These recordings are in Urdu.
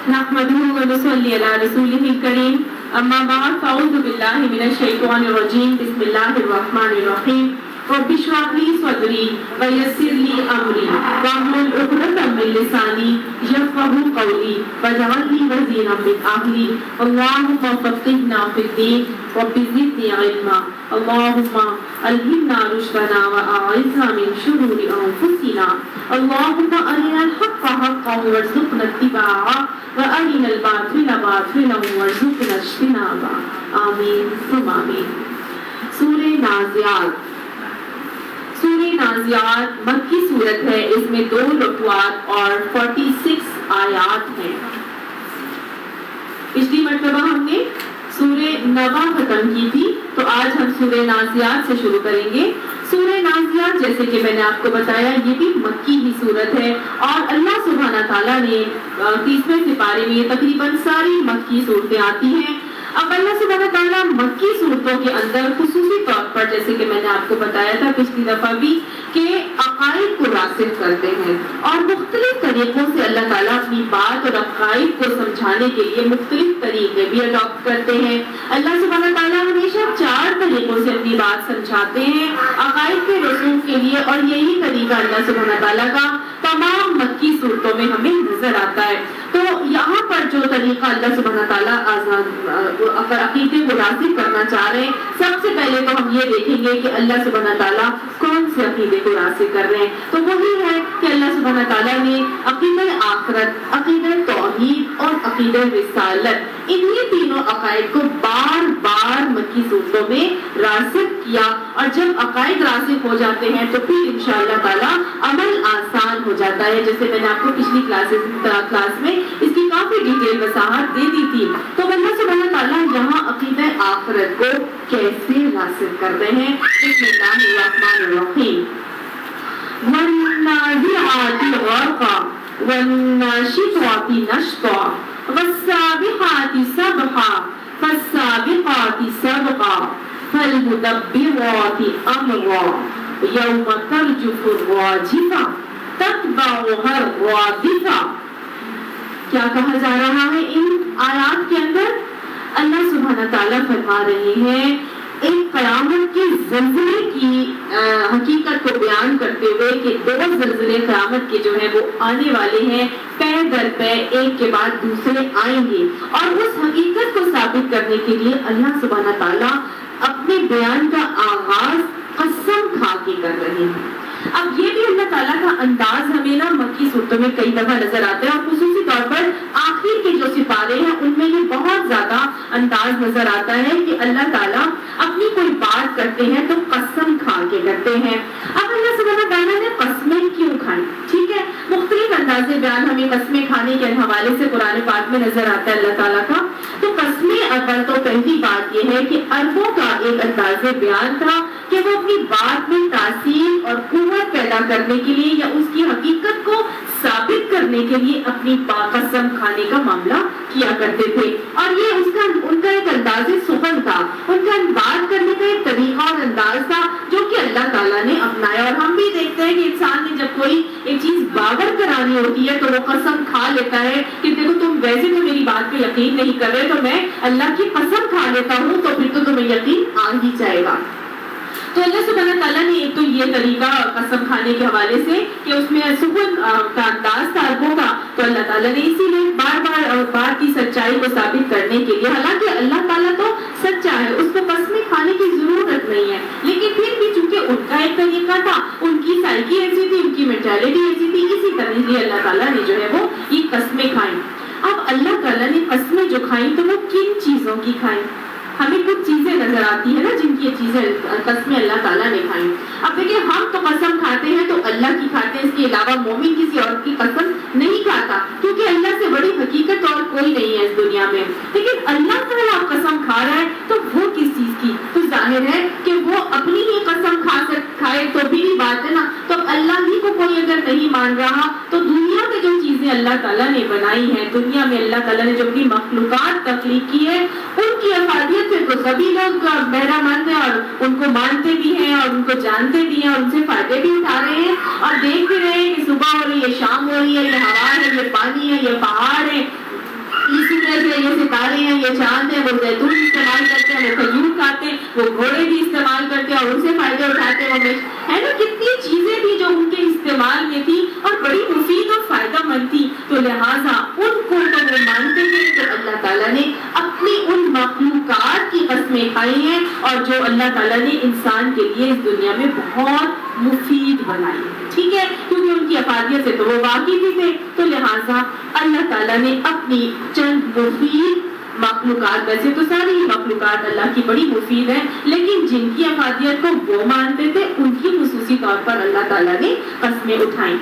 نحمده ونصلي على رسوله الكريم اما بعد فاعوذ بالله من الشيطان الرجيم بسم الله الرحمن الرحيم رب اشرح لي صدري ويسر لي امري واحلل عقدة من لساني يفقهوا قولي واجعل لي وزيرا من اهلي اللهم فقهنا في الدين رب زدني علما اللهم الهمنا رشدنا واعذنا من شرور انفسنا اللهم ارنا الحق حقا وارزقنا اتباعه وارنا الباطل باطلا وارزقنا اجتنابه آمین ثم آمین۔ سورہ نازعات مکی صورت ہے، اس میں 2 رکوعات اور 46 آیات ہیں۔ پچھلی مرتبہ ہم نے سورہ نبا ختم کی تھی، تو آج ہم سورہ نازعات سے شروع کریں گے۔ سورہ نازعات جیسے کہ میں نے آپ کو بتایا یہ بھی مکی ہی صورت ہے، اور اللہ سبحانہ تعالیٰ نے 30ویں سپارے میں تقریباً ساری مکی صورتیں آتی ہیں۔ اب اللہ سبحانہ تعالیٰ مکی صورتوں کے اندر خصوصی طور پر جیسے کہ میں نے آپ کو بتایا تھا پچھلی دفعہ بھی کہ عقائد کو راسخ کرتے ہیں، اور مختلف طریقوں سے اللہ تعالیٰ اپنی بات اور عقائد کو سمجھانے کے لیے مختلف طریقے بھی اڈاپٹ کرتے ہیں۔ اللہ سبحانہ تعالیٰ ہمیشہ 4 طریقوں سے اپنی بات سمجھاتے ہیں عقائد کے رسوخ کے لیے، اور یہی طریقہ اللہ سبحانہ تعالیٰ کا تمام مکی صورتوں میں ہمیں نظر آتا ہے۔ تو یہاں پر جو طریقہ اللہ سبحانہ تعالیٰ اگر عقیدے کو راسخ کرنا چاہ رہے ہیں، سب سے پہلے تو ہم یہ دیکھیں گے کہ اللہ سبحانہ تعالیٰ کون سے عقیدے کو راسخ کر رہے ہیں۔ تو وہی ہے کہ اللہ سبحانہ تعالیٰ نے عقیدہ آخرت، عقیدہ توحید اور عقیدہ رسالت، انہی تینوں عقائد کو بار بار مکی صورتوں میں راسخ کیا، اور جب عقائد راسخ ہو جاتے ہیں تو پھر انشاءاللہ تعالیٰ عمل آسان ہو جاتا ہے۔ جیسے میں نے آپ کو پچھلی کلاس میں اس کی کافی ڈیٹیل وضاحت دے دی تھی۔ تو اللہ سبحانہ تعالیٰ یہاں عقیدہ آخرت کو کیسے راسخ کرتے ہیں؟ بسم اللہ الرحمن الرحیم۔ وَالنَّازِعَاتِ غَرْقًا وَالنَّاشِطَاتِ نَشْطًا وَالسَّابِحَاتِ سَبْحًا فَالسَّابِقَاتِ سَبْقًا فَالْمُدَبِّرَاتِ أَمْرًا يَوْمَ تَرْجُفُ الرَّاجِفَةُ تَتْبَعُهَا الرَّادِفَةُ۔ کیا کہا جا رہا ہے ان آیات کے اندر؟ اللہ سبحانہ تعالیٰ فرما رہے ہیں ایک قیامت کے زلزلے کی حقیقت کو بیان کرتے ہوئے کہ 2 زلزلے قیامت کے جو ہیں وہ آنے والے ہیں، پے در پے ایک کے بعد دوسرے آئیں گے، اور اس حقیقت کو ثابت کرنے کے لیے اللہ سبحانہ تعالیٰ اپنے بیان کا آغاز قسم کھا کے کر رہے ہیں۔ اب یہ بھی اللہ تعالیٰ کا انداز ہمیں نا مکی صورتوں میں کئی دفعہ نظر آتا ہے، اور خصوصی طور پر آخر کے جو سپارے ہیں ان میں یہ بہت زیادہ انداز نظر آتا ہے کہ اللہ تعالیٰ اپنی کوئی بات کرتے ہیں تو قسم کھا کے کرتے ہیں۔ اب اللہ سبحانہ تعالیٰ نے قسمیں کیوں کھائیں؟ ٹھیک ہے، مختلف انداز بیان ہمیں قسمیں کھانے کے حوالے سے قرآن پاک میں نظر آتا ہے اللہ تعالیٰ کا۔ تو قسمیں اول تو پہلی بات یہ ہے کہ عربوں کا ایک انداز بیان تھا کہ وہ اپنی بات میں تاثیر اور قوت پیدا کرنے کے لیے یا اس کی حقیقت کو ثابت کرنے کے لیے اپنی قسم کھانے کا معاملہ کیا کرتے تھے، اور یہ ان کا ایک انداز سخن تھا، ان کا بات کرنے کا ایک طریقہ اور انداز تھا جو کہ اللہ تعالیٰ نے اپنایا۔ اور ہم بھی دیکھتے ہیں کہ انسان نے جب کوئی ایک چیز باور کرانی ہوتی ہے تو وہ قسم کھا لیتا ہے کہ دیکھو تم ویسے تو میری بات پہ یقین نہیں کر رہے، تو میں اللہ کی قسم کھا لیتا ہوں تو پھر تو تمہیں یقین آ ہی جائے گا۔ تو اللہ سبحانہ تعالیٰ نے ایک تو یہ طریقہ قسم کھانے کے حوالے سے کہ اس میں سکون کا انداز تھا عربوں کا، تو اللہ تعالیٰ نے اسی لیے بار بار بات کی سچائی کو ثابت کرنے کے لیے، حالانکہ اللہ تعالیٰ تو سچا ہے، اس کو قسمیں کھانے کی ضرورت نہیں ہے، لیکن پھر بھی چونکہ ان کا ایک طریقہ تھا، ان کی سائیکی ایسی تھی، ان کی مینٹیلٹی ایسی تھی، اسی طرح سے اللہ تعالیٰ نے جو ہے وہ یہ قسمیں کھائیں۔ اب اللہ تعالیٰ نے قسمیں جو کھائیں تو وہ کن چیزوں کی کھائیں؟ ہمیں کچھ چیزیں نظر آتی ہیں نا جن کی چیزیں قسمیں اللہ تعالیٰ نے کھائیں۔ اب دیکھیں ہم تو قسم کھاتے ہیں تو اللہ کی کھاتے ہیں، اس کے علاوہ مومن کسی اور کی قسم نہیں کھاتا، کیونکہ اللہ سے بڑی حقیقت اور کوئی نہیں ہے اس دنیا میں۔ لیکن اللہ تعالیٰ قسم کھا رہا ہے تو وہ کس چیز کی؟ تو ظاہر ہے کہ وہ اپنی ہی قسم کھائے تو بھی بات ہے نا، تو اللہ ہی کو کوئی اگر نہیں مان رہا تو دنیا میں جو چیزیں اللہ تعالیٰ نے بنائی ہیں، دنیا میں اللہ تعالیٰ نے جو اپنی مخلوقات تخلیق کی ہے، ان کی افادیت سے تو سبھی لوگ بہرہ مند ہیں اور ان کو مانتے بھی ہیں اور ان کو جانتے بھی ہیں اور ان سے فائدے بھی اٹھا رہے ہیں اور دیکھ بھی رہے ہیں کہ صبح ہو رہی ہے، شام ہو رہی ہے، یہ ہوا ہے، یہ پانی ہے، یہ پہاڑ ہے، سورج ہے، یہ ستارے ہیں، یہ چاند ہے، وہ زیتون استعمال کرتے ہیں، وہ کھجور کھاتے ہیں، وہ گھوڑے بھی استعمال کرتے ہیں اور ان سے فائدے اٹھاتے ہیں، وہ ہے نا کتنی چیزیں تھی جو ان کے استعمال میں تھی اور بڑی مفید اور فائدہ مند تھی. تو لہٰذا ان کو تو وہ مانتے ہیں. تو اللہ تعالیٰ نے اپنی ان مخلوقات کی قسمیں کھائی ہیں اور جو اللہ تعالیٰ نے انسان کے لیے اس دنیا میں بہت مفید بنائی ہے. ٹھیک ہے، کیونکہ ان کی افادیت سے تو وہ واقف ہی تھے. تو لہٰذا اللہ تعالیٰ نے اپنی چند مفید مخلوقات، ویسے تو ساری مخلوقات اللہ کی بڑی مفید ہیں، لیکن جن کی افادیت کو وہ مانتے تھے ان کی خصوصی طور پر اللہ تعالیٰ نے قسمیں اٹھائیں.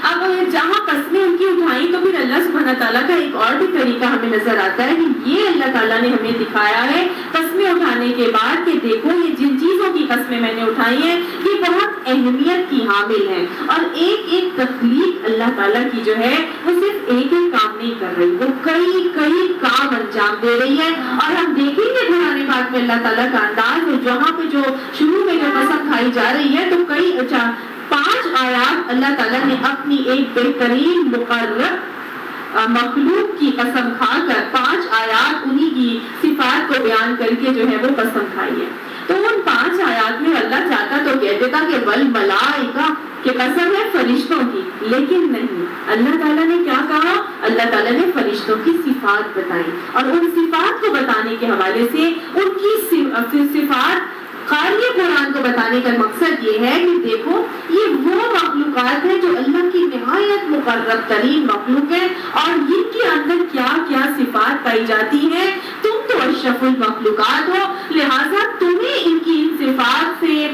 اب جہاں قسمیں ان کی اٹھائیں تو پھر اللہ سبحانہ تعالیٰ کا ایک اور بھی طریقہ ہمیں نظر آتا ہے کہ یہ اللہ تعالیٰ نے ہمیں دکھایا ہے قسمیں اٹھانے کے بعد کہ دیکھو یہ جن چیزوں کی قسمیں میں نے اٹھائی ہیں یہ بہت اہمیت کی حامل ہیں اور ایک ایک تخلیق اللہ تعالیٰ کی جو ہے وہ صرف ایک ایک کام نہیں کر رہی، وہ کئی کئی کام انجام دے رہی ہے. اور ہم دیکھیں گے قرآن پاک میں اللہ تعالیٰ کا انداز، جہاں پہ جو شروع میں جو قسم کھائی جا رہی ہے تو کئی 5 آیات اللہ تعالیٰ نے اپنی ایک بہترین مقرر مخلوق کی قسم کھا کر 5 آیات انہی کی صفات کو بیان کر کے جو ہے وہ قسم کھائی ہے. تو ان 5 آیات میں اللہ چاہتا تو کہہ دیتا کہ والملائکہ کہ قسم ہے فرشتوں کی، لیکن نہیں، اللہ تعالیٰ نے کیا کہا؟ اللہ تعالیٰ نے فرشتوں کی صفات بتائی اور ان صفات کو بتانے کے حوالے سے ان کی صفات قاری قرآن کو بتانے کا مقصد یہ ہے کہ دیکھو یہ وہ مخلوقات ہیں جو اللہ کی نہایت مقرب ترین مخلوق ہے اور ان کے اندر کیا کیا صفات پائی جاتی ہیں. تم تو اشرف المخلوقات ہو، لہٰذا تمہیں ان کی ان صفات سے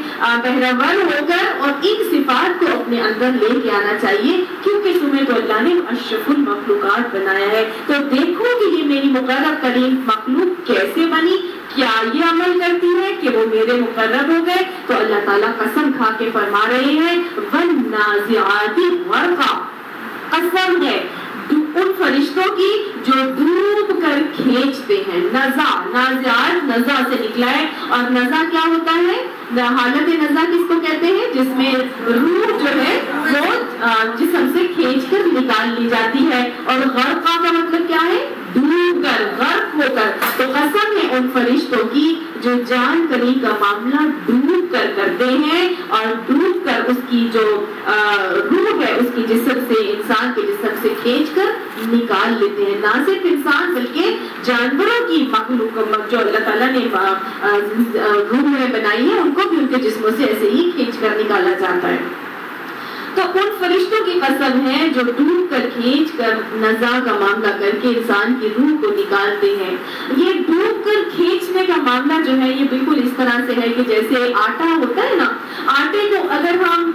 بہرور ہو کر اور ان صفات کو اپنے اندر لے کے آنا چاہیے، کیونکہ تمہیں تو اللہ نے اشرف المخلوقات بنایا ہے. تو دیکھو کہ یہ میری مقرب ترین مخلوق کیسے بنی، کیا یہ عمل کرتی ہے کہ وہ میرے مقرب ہو گئے. تو اللہ تعالیٰ قسم کھا کے فرما رہے ہیں والنازعات غرقا، قسم ہے ان فرشتوں کی جو ڈوب کر کھینچتے ہیں. نازعات نزع سے نکلا ہے اور نزع کیا ہوتا ہے؟ حالت نزع کس کو کہتے ہیں؟ جس میں روح جو ہے وہ جسم سے کھینچ کر نکال لی جاتی ہے. اور غرقا کا مطلب کیا ہے؟ ڈوب کر، غرق ہو کر. تو قسم ہے ان فرشتوں کی جو جان کنی کا معاملہ ڈوب کر کرتے ہیں اور ڈوب کر اس کی جو روح ہے اس کی جسم سے، انسان کے جسم سے کھینچ کر نکال لیتے ہیں. نہ صرف انسان بلکہ جانوروں کی مخلوق جو اللہ تعالیٰ نے روح میں بنائی ہے ان کو بھی ان کے جسموں سے ایسے ہی کھینچ کر نکالا جاتا ہے. تو ان فرشتوں کی قسم ہے جو ڈوب کر کھینچ کر نزع کا معاملہ کر کے انسان کی روح کو نکالتے ہیں. یہ ڈوب کر کھینچنے کا معاملہ جو ہے یہ بالکل اس طرح سے ہے کہ جیسے آٹا ہوتا ہے نا، آٹے کو اگر ہم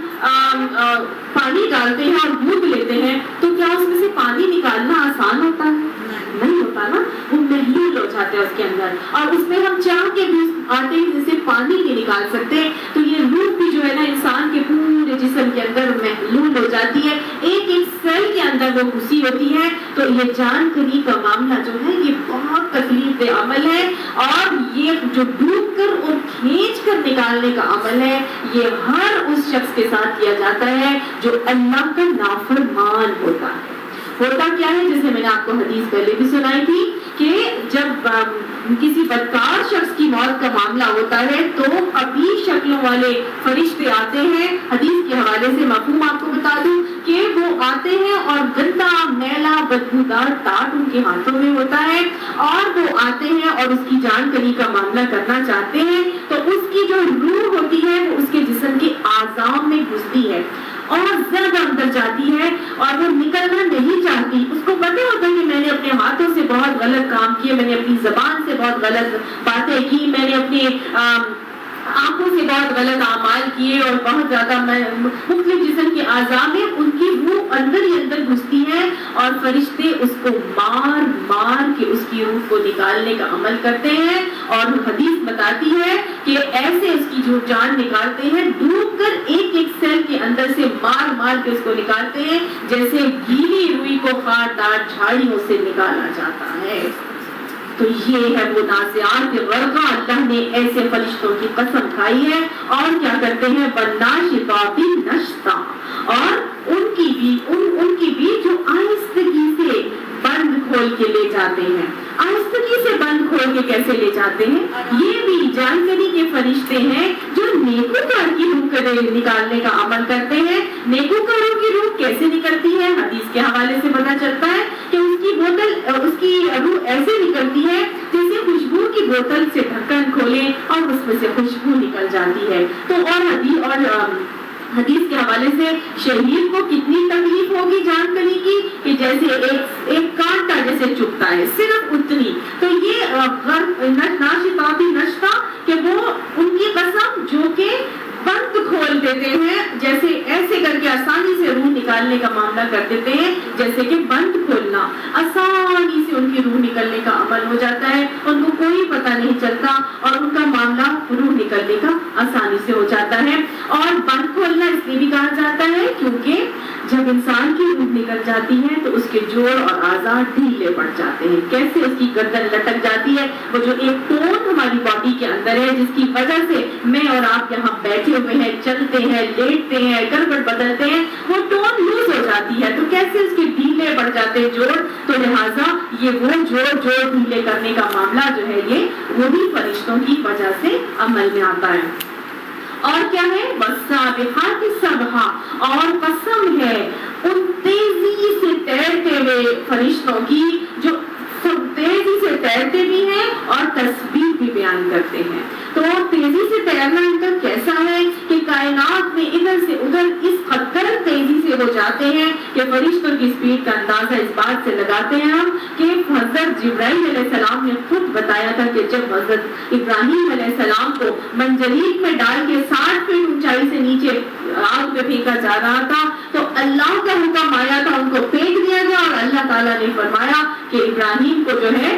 پانی ڈالتے ہیں اور گوندھ لیتے ہیں تو کیا اس میں سے پانی نکالنا آسان ہوتا ہے؟ نہیں ہوتا نا، وہ محلول ہو جاتا ہے اس کے اندر. اور اس میں ہم چاہ کے بھی آٹے سے پانی نہیں نکال سکتے. تو یہ روح بھی جو ہے نا انسان کے پورے جسم کے اندر محلول ہو جاتی ہے، ایک ایک سیل کے اندر وہ گھسی ہوتی ہے. تو یہ جان کنی کا معاملہ جو ہے یہ بہت تکلیف دہ عمل ہے اور یہ جو ڈوب کر اور کھینچ کر نکالنے کا عمل ہے یہ ہر اس شخص کے ساتھ کیا جاتا ہے جو اللہ کا نافرمان ہوتا ہے. ہوتا کیا ہے؟ جیسے میں نے آپ کو حدیث پہلے بھی سنائی تھی کہ جب کسی بدکار شخص کی موت کا معاملہ ہوتا ہے تو قبیح شکلوں والے فرشتے آتے ہیں. حدیث کے حوالے سے مفہوم آپ کو بتا دوں کہ وہ آتے ہیں اور گندا میلا بدبودار ٹاٹ ان کے ہاتھوں میں ہوتا ہے اور وہ آتے ہیں اور اس کی جان کنی کا معاملہ کرنا چاہتے ہیں. تو اس کی جو روح ہوتی ہے وہ اس کے جسم کے اعضاء میں گھستی ہے اور زیادہ اندر جاتی ہے اور وہ نکلنا نہیں چاہتی. اس کو پتہ ہوتا ہے کہ میں نے اپنے ہاتھوں سے بہت غلط کام کیے، میں نے اپنی زبان سے بہت غلط باتیں کی، میں نے اپنی آنکھوں سے بہت غلط اعمال کیے اور بہت زیادہ مختلف جسم کے اعضاء میں ان کی روح اندر ہی اندر گھستی ہے اور فرشتے اس کو مار مار کے اس کی روح کو نکالنے کا عمل کرتے ہیں. اور حدیث بتاتی ہے کہ ایسے اس کی جو جان نکالتے ہیں ڈوب کر ایک ایک سیل کے اندر سے مار مار کے اس کو نکالتے ہیں جیسے گیلی روئی کو خار دار جھاڑیوں سے نکالا جاتا ہے. تو یہ ہے وہ نازعات غرقا. اللہ نے ایسے فرشتوں کی قسم کھائی ہے اور کیا کرتے ہیں؟ والناشطات نشطا، اور ان کی بھی جو آہستگی سے بند کھول کے لے جاتے ہیں. آہستگی سے بند کھول کے کیسے لے جاتے ہیں؟ یہ بھی جانکاری کے فرشتے ہیں جو نیکوکار کی روح نکالنے کا عمل کرتے ہیں. نیکوکاروں کی روح کیسے نکلتی ہے؟ حدیث کے حوالے سے پتا چلتا ہے کہ اس کی روح ایسے نکلتی ہے جیسے خوشبو کی بوتل سے ڈھکن کھولے اور اس میں سے خوشبو نکل جاتی ہے. تو اور حدیث کے حوالے سے شہید کو کتنی تکلیف ہوگی جانکاری کی کہ جیسے ایک کانٹا جیسے چبھتا ہے، صرف اتنی. تو یہ ناشطاتی نشتا کہ وہ ان کی قسم جو کہ بند کھول دیتے ہیں، جیسے ایسے کر کے آسانی سے روح نکالنے کا معاملہ کر دیتے ہیں جیسے کہ بند کھولنا، آسانی سے ان کی روح نکلنے کا عمل ہو جاتا ہے، ان کو کوئی پتہ نہیں چلتا اور ان کا معاملہ روح نکلنے کا آسانی سے ہو جاتا ہے. اور بند کھولنا اس لیے بھی کہا جاتا ہے کیونکہ جب انسان کی روح نکل جاتی ہے تو اس کے جوڑ اور اعضاء ڈھیلے پڑ جاتے ہیں. کیسے؟ اس کی گردن لٹک جاتی ہے. وہ جو ایک ٹون ہماری باڈی کے اندر ہے جس کی وجہ سے میں اور آپ یہاں بیٹھے ہوئے ہیں، چلتے ہیں، لیٹتے ہیں، کربٹ بدلتے ہیں، وہ ٹون لوز ہو جاتی ہے. تو کیسے اس کے ڈھیلے پڑ جاتے ہیں جوڑ. تو لہٰذا یہ وہ جوڑ ڈھیلے کرنے کا معاملہ جو ہے یہ وہی فرشتوں کی وجہ سے عمل میں آتا ہے. اور کیا ہے؟ والسابحات سبحا، اور قسم ہے ان تیزی سے تیرتے ہوئے فرشتوں کی جو تیزی سے تیرتے بھی ہیں اور تسبیح بھی بیان کرتے ہیں. تو تیزی سے تیرنا ان کا کیسا ہے کہ کائنات میں ادھر سے ادھر اس قدر تیزی سے ہو جاتے ہیں کہ فرشتوں کی سپیڈ کا اندازہ اس بات سے لگاتے ہیں ہم کہ حضرت جبرائیل علیہ السلام نے خود بتایا تھا کہ جب حضرت ابراہیم علیہ السلام کو منجنیق میں ڈال کے 60 فٹ اونچائی سے نیچے آگ میں پھینکا جا رہا تھا تو اللہ کا حکم آیا تھا، ان کو پھینک دیا گیا اور اللہ تعالیٰ نے فرمایا کہ ابراہیم کو جو ہے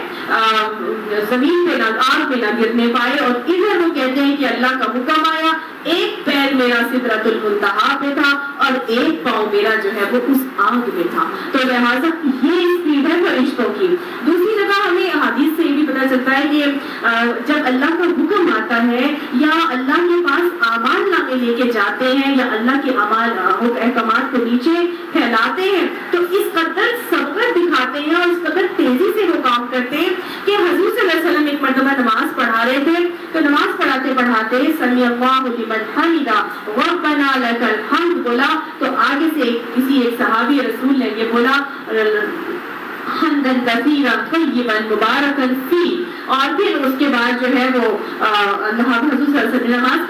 زمین پہ نہ آگ پہ نہ گرنے پائے. اور ادھر وہ کہتے ہیں کہ اللہ کا حکم آیا، ایک پیر میرا سدرۃ المنتہا پہ تھا اور ایک پاؤں میرا جو ہے وہ اس آگ میں تھا. تو لہٰذا یہ اسپیڈ ہے فرشتوں کی. دوسری جگہ ہمیں حدیث سے یہ بھی پتہ چلتا ہے کہ جب اللہ کا حکم آتا ہے یا اللہ کے پاس اعمال نامے لے کے جاتے ہیں یا اللہ کے احکامات کو نیچے پھیلاتے ہیں تو اس قدر سبقت دکھاتے ہیں اور اس قدر تیزی سے وہ کام کرتے ہیں کہ حضور صلی اللہ علیہ وسلم ایک مرتبہ نماز پڑھا رہے تھے تو نماز پڑھاتے پڑھاتے سمیع اللہ لمن حمدہ ربنا لک الحمد بولا تو آگے سے کسی ایک صحابی رسول نے یہ بولا حمدن کثیرا طیبا مبارکا فی. اور پھر اس کے بعد جو ہے وہ حضور صلی اللہ علیہ وسلم نے نماز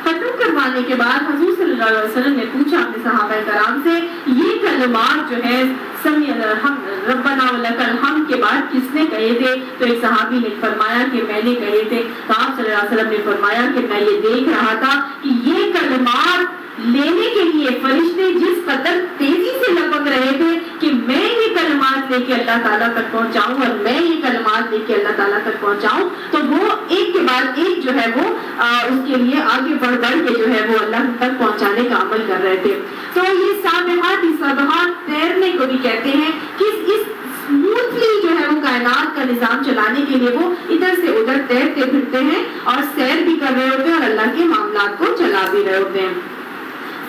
ختم کروانے کے بعد حضور صلی اللہ علیہ وسلم نے پوچھا اپنے صحابہ کرام سے یہ کلمات جو ہے ربنا ولک الحمد کے بعد کس نے کہے تھے؟ تو ایک صحابی نے فرمایا کہ میں نے کہے تھے. تو آپ صلی اللہ علیہ وسلم نے فرمایا کہ میں یہ دیکھ رہا تھا کہ یہ کلمات لینے کے لیے فرشتے جس قدر تیزی سے لپک رہے تھے کہ میں یہ کلمات لے کے اللہ تعالیٰ تک پہنچاؤں اور میں یہ کلمات لے کے اللہ تعالیٰ تک پہنچاؤں. تو وہ ایک کے بعد ایک جو ہے وہ اس کے لیے آگے بڑھ کے جو ہے وہ اللہ تک پہنچانے کا عمل کر رہے تھے. تو یہ سابحات سبحات تیرنے کو بھی کہتے ہیں کہ اس اسموتھلی جو ہے وہ کائنات کا نظام چلانے کے لیے وہ ادھر سے ادھر تیرتے پھرتے ہیں اور سیر بھی کر رہے ہوتے ہیں اور اللہ کے معاملات کو چلا بھی رہے ہوتے ہیں.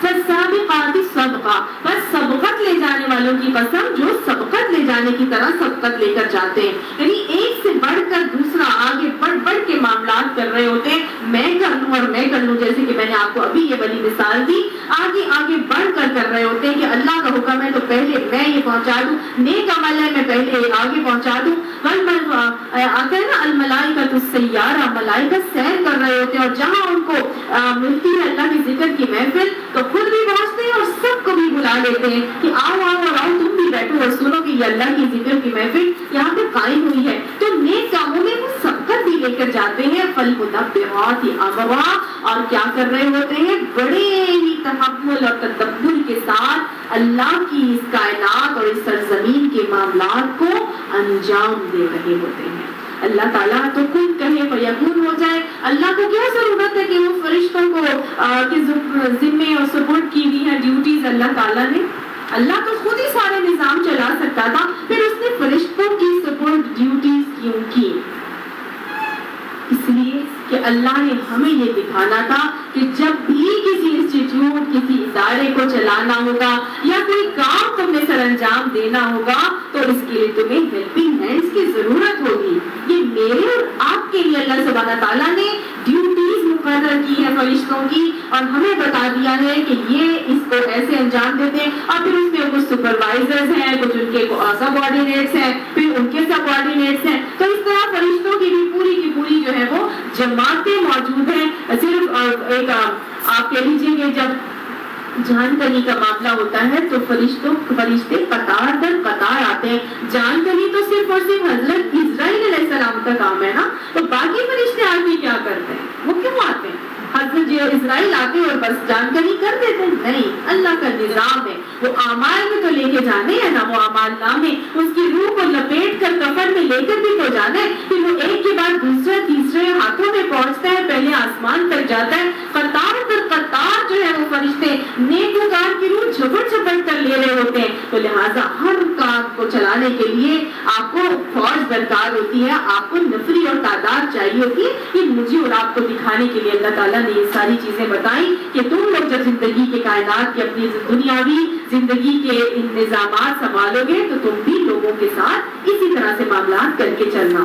فالسابقات سبقا، بس سبقت لے جانے والوں کی قسم جو سبقت لے جانے کی طرح سبقت لے کر جاتے ہیں. یعنی ایک سے بڑھ کر دوسرا آگے بڑھ کے معاملات کر رہے ہوتے ہیں. میں کر لوں اور میں کر لوں، جیسے کہ میں نے آپ کو ابھی یہ والی مثال دی. آگے بڑھ کر رہے ہوتے ہیں کہ اللہ کا حکم ہے تو پہلے میں یہ پہنچا دوں، نیک عمل ہے میں پہلے آگے پہنچا دوں. آتا ہے نا الملائکۃ السیارہ، ملائکہ سیر کر رہے ہوتے ہیں اور جہاں ان کو ملتی ہے اللہ کے ذکر کی محفل تو خود بھی پہنچتے ہیں اور سب کو بھی بلا لیتے ہیں کہ آؤ اور آؤ تم بھی بیٹھو اور سنو کہ یہ اللہ کی ذکر کی محفل یہاں پہ قائم ہوئی ہے. تو نیک کاموں میں وہ سبقت بھی لے کر جاتے ہیں. فالمدبرات امرا، اور کیا کر رہے ہوتے ہیں؟ بڑے ہی تحمل اور تدبر کے ساتھ اللہ کی اس کائنات اور اس سرزمین کے معاملات کو انجام دے رہے ہوتے ہیں. اللہ تعالیٰ تو کن کہے فیکون ہو جائے. اللہ کو کیا ضرورت ہے کہ وہ فرشتوں کو ذمے اور سپورٹ کی ہوئی ہیں ڈیوٹیز اللہ تعالیٰ نے. اللہ تو خود ہی سارے نظام چلا سکتا تھا، پھر اس نے فرشتوں کی سپورٹ ڈیوٹیز کیوں کی؟ اس لیے کہ اللہ نے ہمیں یہ دکھانا تھا کہ جب بھی کسی انسٹیٹیوٹ کسی ادارے کو چلانا ہوگا یا کوئی کام تم نے سر انجام دینا ہوگا تو اس کے لیے تمہیں ہیلپنگ ہینڈس کی ضرورت ہوگی. یہ میرے اور آپ کے لیے اللہ سبحانہ تعالیٰ نے ڈیوٹیز مقرر کی ہے فرشتوں کی اور ہمیں بتا دیا ہے کہ یہ اس کو ایسے انجام دیتے ہیں. اور پھر اس میں کچھ سپروائزرز ہیں, کچھ ان کے سب آرڈینیٹس ہیں, پھر ان کے سب آرڈینیٹس ہیں. تو اس طرح فرشتوں کی بھی پوری کی پوری جو ہے وہ جماعتیں موجود ہیں. صرف ایک آپ کہہ لیجیے کہ جب جان کنی کا معاملہ ہوتا ہے تو فرشتے قطار در قطار آتے ہیں. جان کنی تو صرف اور صرف حضرت اسرائیل علیہ السلام کا کام ہے نا, تو باقی فرشتے آدمی کیا کرتے ہیں, وہ کیوں آتے ہیں؟ حضرت اسرائیل آتے اور بس جانکاری کر دیتے ہیں؟ نہیں, اللہ کا نظام ہے. وہ اعمال میں تو لے کے جانے ہیں نا, وہ اعمال نامے اس کی روح کو لپیٹ کر کفن میں لے کر بھی تو جانا ہے. پھر وہ ایک کے بعد دوسرے تیسرے ہاتھوں میں پہنچتا ہے, پہلے آسمان تک جاتا ہے. قطار پر قطار جو ہے وہ فرشتے نیکوکار کی روح جھپٹ جھپٹ کر لے رہے ہوتے ہیں. تو لہٰذا ہر کام کو چلانے کے لیے آپ کو فوج درکار ہوتی ہے, آپ کو نفری اور تعداد چاہیے ہوتی ہے. یہ مجھے اور آپ کو دکھانے کے لیے اللہ تعالیٰ نے یہ ساری چیزیں بتائیں کہ تم لوگ جب زندگی کے کائنات کے اپنی دنیاوی زندگی کے انتظامات سنبھالو گے تو تم بھی لوگوں کے ساتھ اسی طرح سے معاملات کر کے چلنا.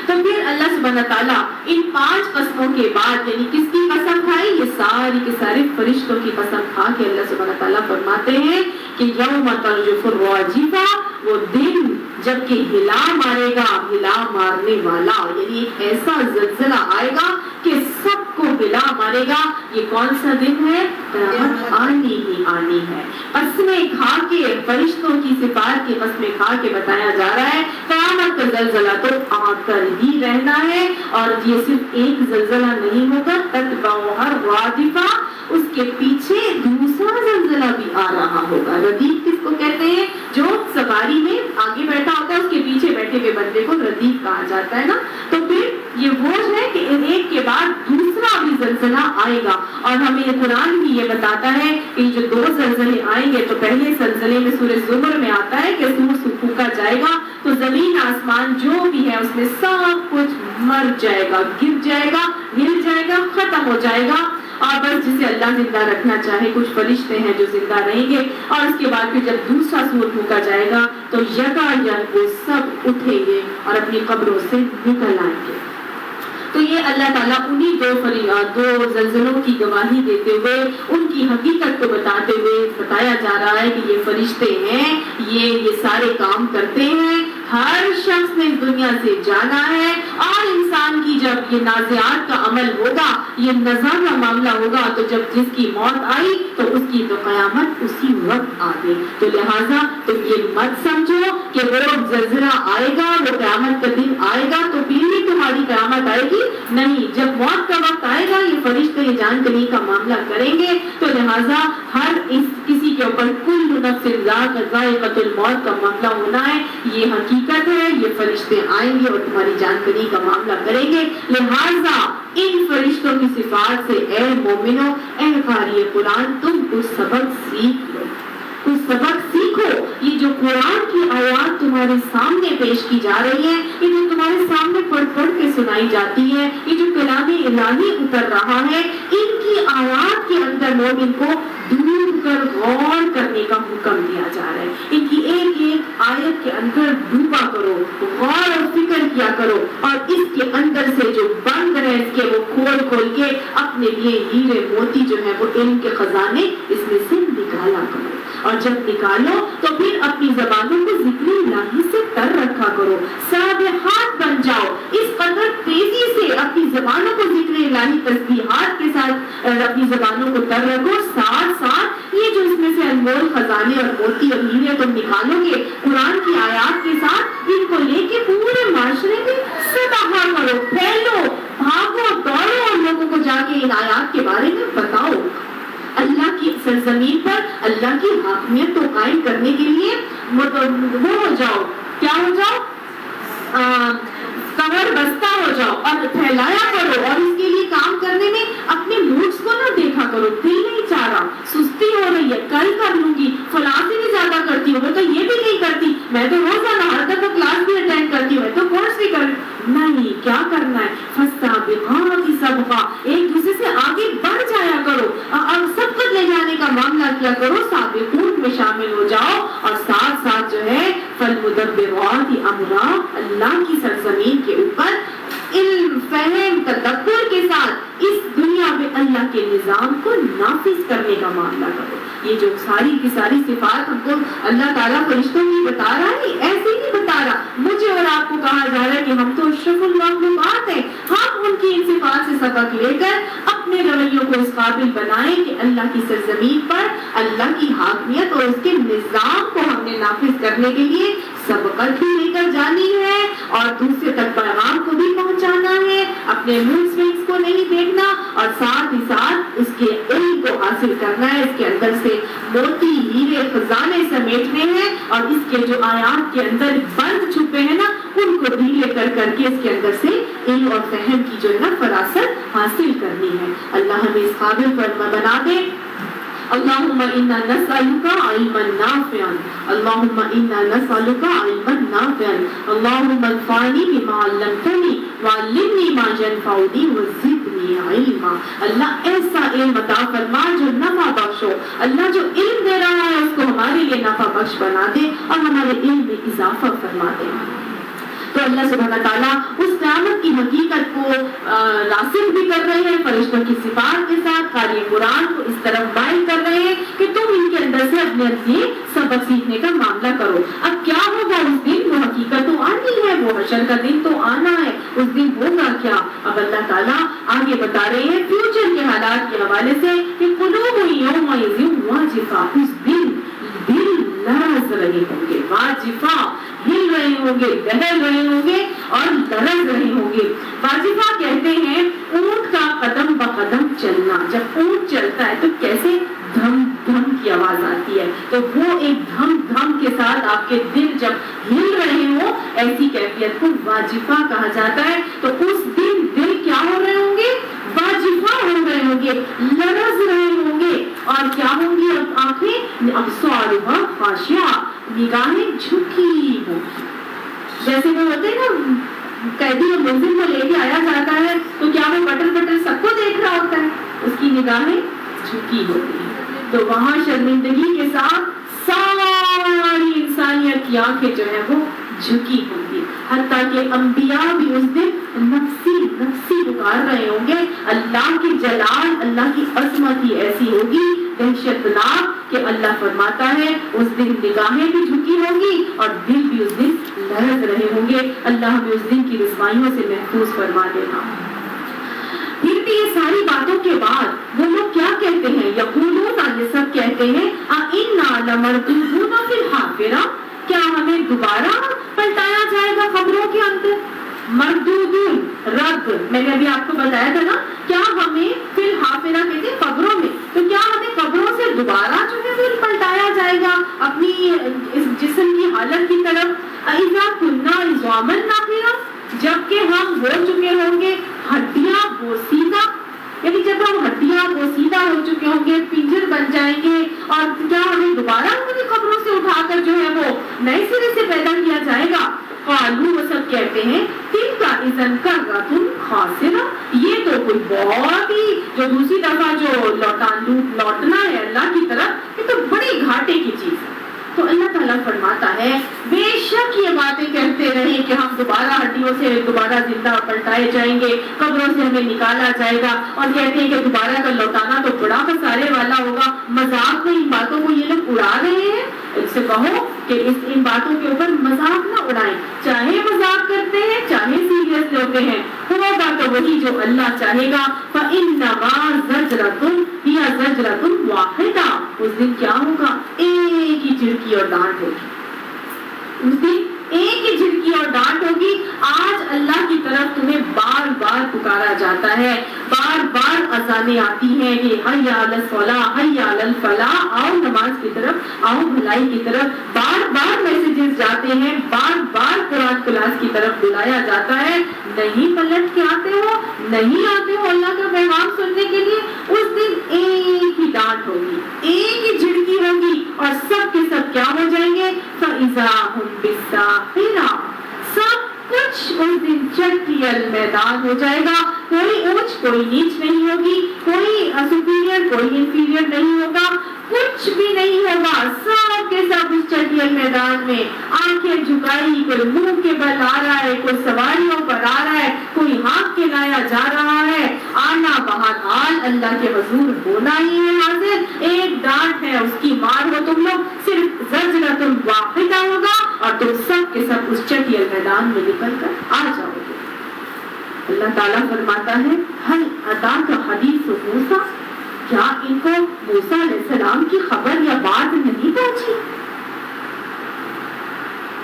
تو پھر اللہ سبحانہ تعالیٰ ان 5 قسموں کے بعد یعنی کس کی قسم کھائی؟ یہ ساری کے سارے فرشتوں کی قسم کھا کے اللہ سبحانہ تعالیٰ فرماتے ہیں کہ یوم ترجف الراجفہ, وہ دن جب کہ ہلا مارے گا ہلا مارنے والا, یعنی ایک ایسا زلزلہ آئے گا کہ سب کو ہلا مارے گا. یہ کون سا دن ہے؟ قیامت آنی ہی آنی ہے. قسمیں کھا کے فرشتوں کی صفات کی قسمیں کھا کے بتایا جا رہا ہے قیامت کا زلزلہ تو آ کر ہی رہنا ہے. اور یہ صرف ایک زلزلہ نہیں ہوگا, تتبعها الرادفہ, اس کے پیچھے دوسرا زلزلہ بھی آ رہا ہوگا. ردیف کس کو کہتے ہیں؟ جو سواری میں آگے بیٹھا ہوتا ہے اس کے پیچھے بیٹھے ہوئے بندے کو ردیف کہا جاتا ہے نا. تو پھر یہ وہ ہے کہ ایک کے بعد دوسرا بھی زلزلہ آئے گا. اور ہمیں یہ قرآن بھی یہ بتاتا ہے کہ جو 2 زلزلے آئیں گے تو پہلے زلزلے میں سورہ زمر میں آتا ہے کہ سور پھونکا جائے گا تو زمین آسمان جو بھی ہے اس میں سب کچھ مر جائے گا, گر جائے گا, ہل جائے گا, ختم ہو جائے گا. اور بس جسے اللہ زندہ رکھنا چاہے کچھ فرشتے ہیں جو زندہ رہیں گے. اور اس کے بعد پھر جب دوسرا سور پھونکا جائے گا تو یکایک وہ سب اٹھیں گے اور اپنی قبروں سے نکل آئیں گے. تو یہ اللہ تعالیٰ انہی 2 زلزلوں کی گواہی دیتے ہوئے ان کی حقیقت کو بتاتے ہوئے بتایا جا رہا ہے کہ یہ فرشتے ہیں, یہ سارے کام کرتے ہیں. ہر شخص نے دنیا سے جانا ہے اور انسان کی جب یہ نازعات کا عمل ہوگا, یہ نزا کا معاملہ ہوگا, تو جب جس کی موت آئی تو اس کی تو قیامت اسی وقت آ گئی. تو لہٰذا تم یہ مت سمجھو کہ وہ زلزلہ آئے گا, وہ قیامت کا دن آئے گا تو پھر ہی تمہاری قیامت آئے گی. نہیں, جب موت کا وقت آئے گا یہ فرشتے یہ جان کنی کا معاملہ کریں گے. تو لہٰذا ہر کسی کے اوپر کل نفس ذائقۃ الموت کا معاملہ ہونا ہے. یہ حقیقت ہے, یہ فرشتے آئیں گے اور تمہاری جان کنی کا معاملہ کریں گے. لہٰذا ان فرشتوں کی صفات سے اے مومنو, اے قاری قرآن, تم کچھ سبق سیکھ لو, کچھ سبق سیکھو. یہ جو قرآن کی آیات تمہارے سامنے پیش کی جا رہی ہیں, یہ جو تمہارے سامنے پڑھ پڑھ کے سنائی جاتی ہے, یہ جو کلام الہی اتر رہا ہے, ان کی آیات کے اندر مومن کو ڈوب کر غور کرنے کا حکم دیا جا رہا ہے. ان کی ایک ایک آیت کے اندر ڈوبا کرو, غور اور فکر کیا کرو, اور اس کے اندر سے جو بند ہے اس کے وہ کھول کھول کے اپنے لیے ہیرے موتی جو ہے وہ علم کے خزانے اس میں سے نکالا کرو. اور جب نکالو تو پھر اپنی زبانوں کو ذکر الہی سے تر رکھا کرو, سابحات بن جاؤ. اس قدر تیزی سے اپنی زبانوں کو ذکر الہی تسبیحات کے ساتھ اپنی زبانوں کو تر رکھو. ساتھ ساتھ یہ جو اس میں سے انمول خزانے اور موتی اور ہیرے تم نکالو گے قرآن کی آیات کے ساتھ, ان کو لے کے پورے معاشرے میں صدقہ کرو, پھیلو, بھاگو, دوڑو اور لوگوں کو جا کے ان آیات کے بارے میں بتاؤ. اللہ کی سرزمین پر اللہ کی حاکمیت کو قائم کرنے کے لیے وہ ہو جاؤ, کیا ہو جاؤ, کمر بستہ ہو جاؤ اور پھیلایا کرو. اور اس کے لیے کام کرنے میں اپنے موڈس کو نہ دیکھا کرو, دل نہیں چاہ رہا, سستی ہو رہی ہے, کل کر لوں گی, فلاں سے بھی زیادہ کرتی ہوں, میں تو یہ بھی نہیں کرتی, میں تو روزانہ ہر دفعہ کلاس بھی اٹینڈ کرتی ہوں, میں تو کورس بھی کر. نہیں, کیا کرنا ہے, فالسابقات سبقا, ایک دوسرے سے آگے بڑھ جایا کرو. اور سب ذات امرا، اللہ کی سرزمین کے اوپر علم، فہم، تدبر کے ساتھ اس دنیا میں اللہ کے نظام کو نافذ کرنے کا معاملہ کرو۔ یہ جو ساری کی ساری صفات ہم کو اللہ تعالیٰ فرشتوں کی بتا رہا ہے، ایسے ہی نہیں بتا رہا، مجھے اور آپ کو کہا جا رہا ہے کہ ہم تو اشرف المخلوقات ہیں، ہم ان کی ان صفات سے سبق لے کر اپنے رویوں کو اس قابل بنائیں کہ اللہ کی سرزمین پر اللہ کی حاکمیت اور اس کے نظام کو ہم نے نافذ کرنے کے لیے سبقت بھی لے کر جانی ہے اور دوسرے تک پیغام کو بھی پہنچانا ہے، اپنے موڈ سوئنگز کو نہیں دیکھنا، اور ساتھ ہی ساتھ اس کے علم کو حاصل کرنا ہے، اس کے اندر سے موتی ہیرے خزانے سمیٹنے ہیں اور اس کے جو آیات کے اندر بند چھپے ہیں نا ان کو ڈھیلے کر کر کے اس کے اندر سے علم اور فہم کی جو ہے نا فراست حاصل کرنی ہے۔ اللہ ہمیں اس قابل بنا دے۔ اللهم إنا نسألك علما نافعا، اللهم إنا نسألك علما نافعا، اللهم انفعني بما علمتني وعلمني ما ينفعني وزدني علما۔ اللہ ایسا علم عطا فرما جو نفع بخش ہو، اللہ جو علم دے رہا ہے اس کو ہمارے لیے نفع بخش بنا دے اور ہمارے علم میں اضافہ فرما دے۔ تو اللہ سبحانہ تعالیٰ اس قیامت کی حقیقت کو راسخ بھی کر رہے ہیں فرشتوں کی صفات کے ساتھ، قاری قرآن کو اس طرف مائل کر رہے ہیں کہ تم ان کے اندر سے اپنے سے سبق سیکھنے کا معاملہ کرو۔ اب کیا ہوگا اس دن؟ وہ حقیقت تو آنی ہے، وہ حشر کا دن تو آنا ہے، اس دن ہوگا کیا؟ اب اللہ تعالیٰ آگے بتا رہے ہیں فیوچر کے حالات کے حوالے سے کہ قلوب یومئذ واجفہ، اس دن دل لرز رہے ہوں گے، واجفہ ہل رہے ہوں گے، دہل رہے ہوں گے اور لرز رہے ہوں گے۔ واجفہ کہتے ہیں اونٹ کا قدم بقدم چلنا، جب اونٹ چلتا ہے تو کیسے دھم دھم کی آواز آتی ہے، تو وہ ایک دھم دھم کے ساتھ آپ کے دل جب ہل رہے ہوں ایسی کیفیت کو واجفہ کہا جاتا ہے۔ تو اس دن دل کیا ہو رہے ہوں گے؟ واجفہ ہو رہے ہوں گے، لرز رہے ہوں گے، اور کیا ہوں گی؟ اب آنکھیں ابصارها خاشعہ، نگاہیں جھکی ہوں، جیسے وہ ہوتے ہیں نا قیدی اور ملزم کو لے کے آیا جاتا ہے تو کیا وہ بٹر بٹر سب کو دیکھ رہا ہوتا ہے، اس کی نگاہیں جھکی ہوتی ہیں۔ تو وہاں شرمندگی کے ساتھ ساری انسانیت کی آنکھیں جو ہے وہ جھکی ہوں گی، حتیٰ کہ انبیاء بھی اس دن نفسی نفسی پکار رہے ہوں گے۔ اللہ کی جلال، اللہ کی عظمت ہی ایسی ہوگی دہشت ناک کہ اللہ فرماتا ہے اس دن نگاہیں بھی جھکی ہوں گی اور دل بھی اس دن لرز رہے ہوں گے۔ اللہ ہمیں اس دن کی رسوائیوں سے محفوظ فرما دینا۔ پھر بھی یہ ساری باتوں کے بعد وہ لوگ کیا کہتے ہیں؟ یقولون، یہ سب کہتے ہیں اِنَّا لَمَرْدُودُونَ فِی الْحَافِرَةِ، کیا ہمیں دوبارہ پلٹایا جائے گا قبروں کے اندر؟ مردودون رد، میں نے ابھی آپ کو بتایا تھا نا، کیا ہمیں فی الحافرہ کہتے ہیں قبروں میں، تو کیا ہمیں قبروں سے دوبارہ جو ہے پھر پلٹایا جائے گا اپنی اس جسم کی حالت کی طرف؟ اِذَا كُنَّا عِظَامًا نَخِرَةً، جبکہ ہم ہو چکے ہوں گے ہڈیاں بوسیدہ، یعنی جب ہم ہڈیاں بوسیدہ ہو چکے ہوں گے، پنجر بن جائیں گے، اور کیا ہمیں دوبارہ اپنی قبروں سے اٹھا کر جو ہے وہ نئے سرے سے پیدا کیا جائے گا؟ قالوا، وہ سب کہتے ہیں تلک اذا کرۃ خاسرہ، یہ تو کوئی بہت ہی جو دوسری دفعہ جو لوٹنا ہے اللہ کی طرف، یہ تو بڑی گھاٹے کی چیز ہے۔ تو اللہ تعالیٰ فرماتا ہے بے شک یہ باتیں کہتے رہے کہ ہم دوبارہ ہڈیوں سے دوبارہ زندہ پلٹائے جائیں گے، قبروں سے ہمیں نکالا جائے گا، اور کہتے ہیں کہ دوبارہ کا لوٹانا تو بڑا خسارے والا ہوگا۔ مذاق میں ان باتوں کو یہ لوگ اڑا رہے ہیں۔ ان سے کہو کہ ان باتوں کے اوپر مذاق نہ اڑائیں، چاہے مذاق کرتے ہیں چاہے سیریس لیتے ہیں، ہوگا تو وہی جو اللہ چاہے گا۔ فَإِنَّمَا زَجْرَةٌ هِيَ زَجْرَةٌ وَاحِدَةٌ، اس دن کیا ہوگا؟ ایک ہی جھڑکی اور ڈانٹ ہوگی، اس دن ایک ہی جھڑکی اور ڈانٹ ہوگی۔ آج اللہ کی طرف تمہیں بار بار پکارا جاتا ہے، بار بار اذانیں آتی ہیں کہ حی علی الصلاۃ، حی علی الفلاح، آؤ نماز کی طرف، آؤ بھلائی کی طرف، بار بار میسیجز جاتے ہیں، بار بار قرآن کلاس کی طرف بلایا جاتا ہے۔ نہیں پلٹ کے آتے ہو، نہیں آتے ہو اللہ کا پیغام سننے کے لیے، اس دن ایک ہی ڈانٹ ہوگی، ایک ہی جھڑکی ہوگی، اور سب کے سب کیا ہو جائیں گے؟ فَإِذَا هُمْ بِالسَّاخِرَةِ، سب کچھ اس دن چٹیل میدان ہو جائے گا، کوئی اونچ کوئی نیچ نہیں ہوگی، کوئی سپیریئر کوئی انفیریئر نہیں ہوگا، کچھ بھی نہیں ہوگا، سب کے سب اس چٹیل میدان میں آنکھیں جھکائی کو کوئی منہ کے بل آ رہا ہے، کوئی سواریوں پر آ رہا ہے، کوئی ہاتھ کے لایا جا رہا ہے، آنا بہرحال اللہ کے حضور ہونا ہی ہے حاضر۔ ایک ڈانٹ ہے، اس کی مار ہو تم لوگ، صرف زجرۃ واحدہ ہوگا اور تم سب کے سب اس چٹیل میدان میں نکل کر آ جاؤ گے۔ اللہ تعالیٰ فرماتا ہے ہل اتاک حدیث موسیٰ، کیا ان کو موسیٰ علیہ السلام کی خبر یا بات نہیں پہنچی،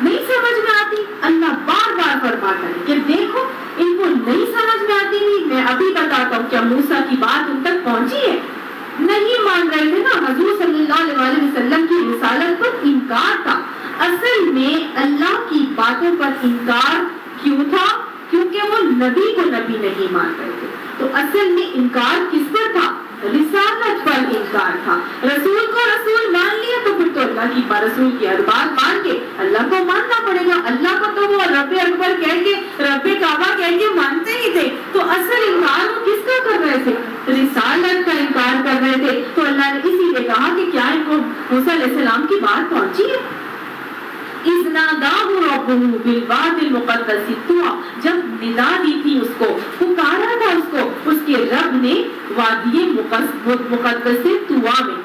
نہیں سمجھ میں آتی؟ اللہ بار بار فرماتا ہے کہ دیکھو ان کو نہیں سمجھ میں آتی، نہیں میں ابھی بتاتا ہوں، کیا موسیٰ کی بات ان تک پہنچی ہے؟ نہیں مان رہے تھے نا، حضور صلی اللہ علیہ وسلم کی رسالت پر انکار تھا۔ اصل میں اللہ کی باتوں پر انکار کیوں تھا؟ کیونکہ وہ نبی کو نبی نہیں مان رہے تھے۔ تو اصل میں انکار کس پر تھا؟ رسالت پر انکار تھا۔ رسول کو رسول مان لیا تو پھر تو اللہ کی رسول کی ہر بات مان کے اللہ کو ماننا پڑے گا۔ اللہ کو تو وہ رب اکبر کہہ کے، رب کعبہ کہہ کے مانتے ہی تھے، تو اصل انکار وہ کس کا کر رہے تھے؟ رسالت کا انکار کر رہے تھے۔ تو اللہ نے اسی لیے کہا کہ کیا ان کو موسیٰ علیہ السلام کی بات پہنچی ہے؟ اذ ناداہ ربہ بالوادی المقدس طویٰ، جب ندا دی تھی اس کو، پکارا تھا اس کو اس کے رب نے وادی مقدس طویٰ میں۔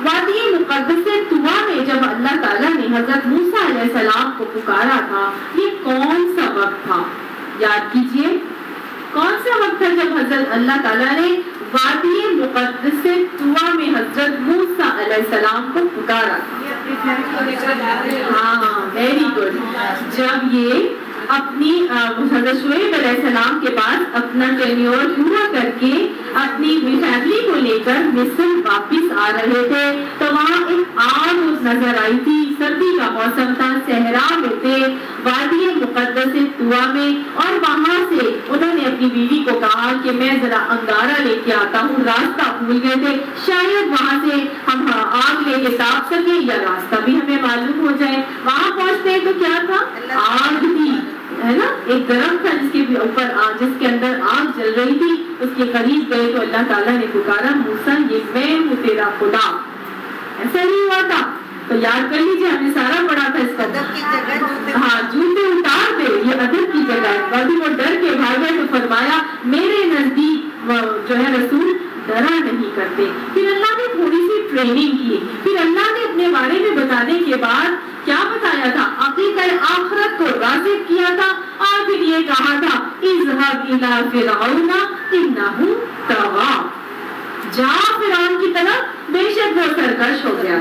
وادی مقدس طویٰ میں جب اللہ تعالیٰ نے حضرت موسیٰ علیہ السلام کو پکارا تھا، یہ کون سا وقت تھا؟ یاد کیجئے، کون سا وقت تھا جب حضرت اللہ تعالیٰ نے وادی مقدس طویٰ میں حضرت موسیٰ علیہ السلام کو پکارا تھا؟ ہاں ویری گڈ، جب یہ اپنی حضرت شعیب علیہ السلام کے پاس اپنا ٹینیور پورا کر کے اپنی فیملی کو لے کر مصر واپس آ رہے تھے، تو وہاں ایک آگ نظر آئی تھی، سردی کا موسم تھا، صحرا میں تھے، وادی مقدس طویٰ میں، اور وہاں سے انہوں نے اپنی بیوی کو کہا کہ میں ذرا انگارہ لے کے آتا ہوں، راستہ بھول گئے تھے، شاید وہاں سے ہم آگ لے کے تاپ سکیں یا راستہ بھی ہمیں معلوم ہو جائے۔ وہاں پہنچتے ہیں تو کیا تھا؟ آگ تھی، ہے نا، ایک درخت تھا جس کے اوپر جس کے اندر آگ جل رہی تھی، اس کے قریب گئے تو اللہ تعالیٰ نے پکارا موسیٰ یہ میں ہوں تیرا خدا۔ ایسا نہیں ہوا تھا، تو یاد کر لیجیے، ہم نے سارا پڑھا تھا اس کا، ہاں جوتے اتار دے، یہ ادب کی جگہ ہے۔ باقی وہ ڈر کے بھاگے تو فرمایا میرے نزدیک جو ہے رسول ڈرا نہیں کرتے۔ پھر اللہ نے تھوڑی سی ٹریننگ کی، پھر اللہ نے اپنے بارے میں بتانے کے بعد کیا بتایا تھا؟ عقیدہ آخرت کو واضح کیا تھا، اور پھر یہ کہا تھا اذهب الى فرعون انه طغى، جا فرعون کی طرف، بے شک وہ سرکش ہو گیا۔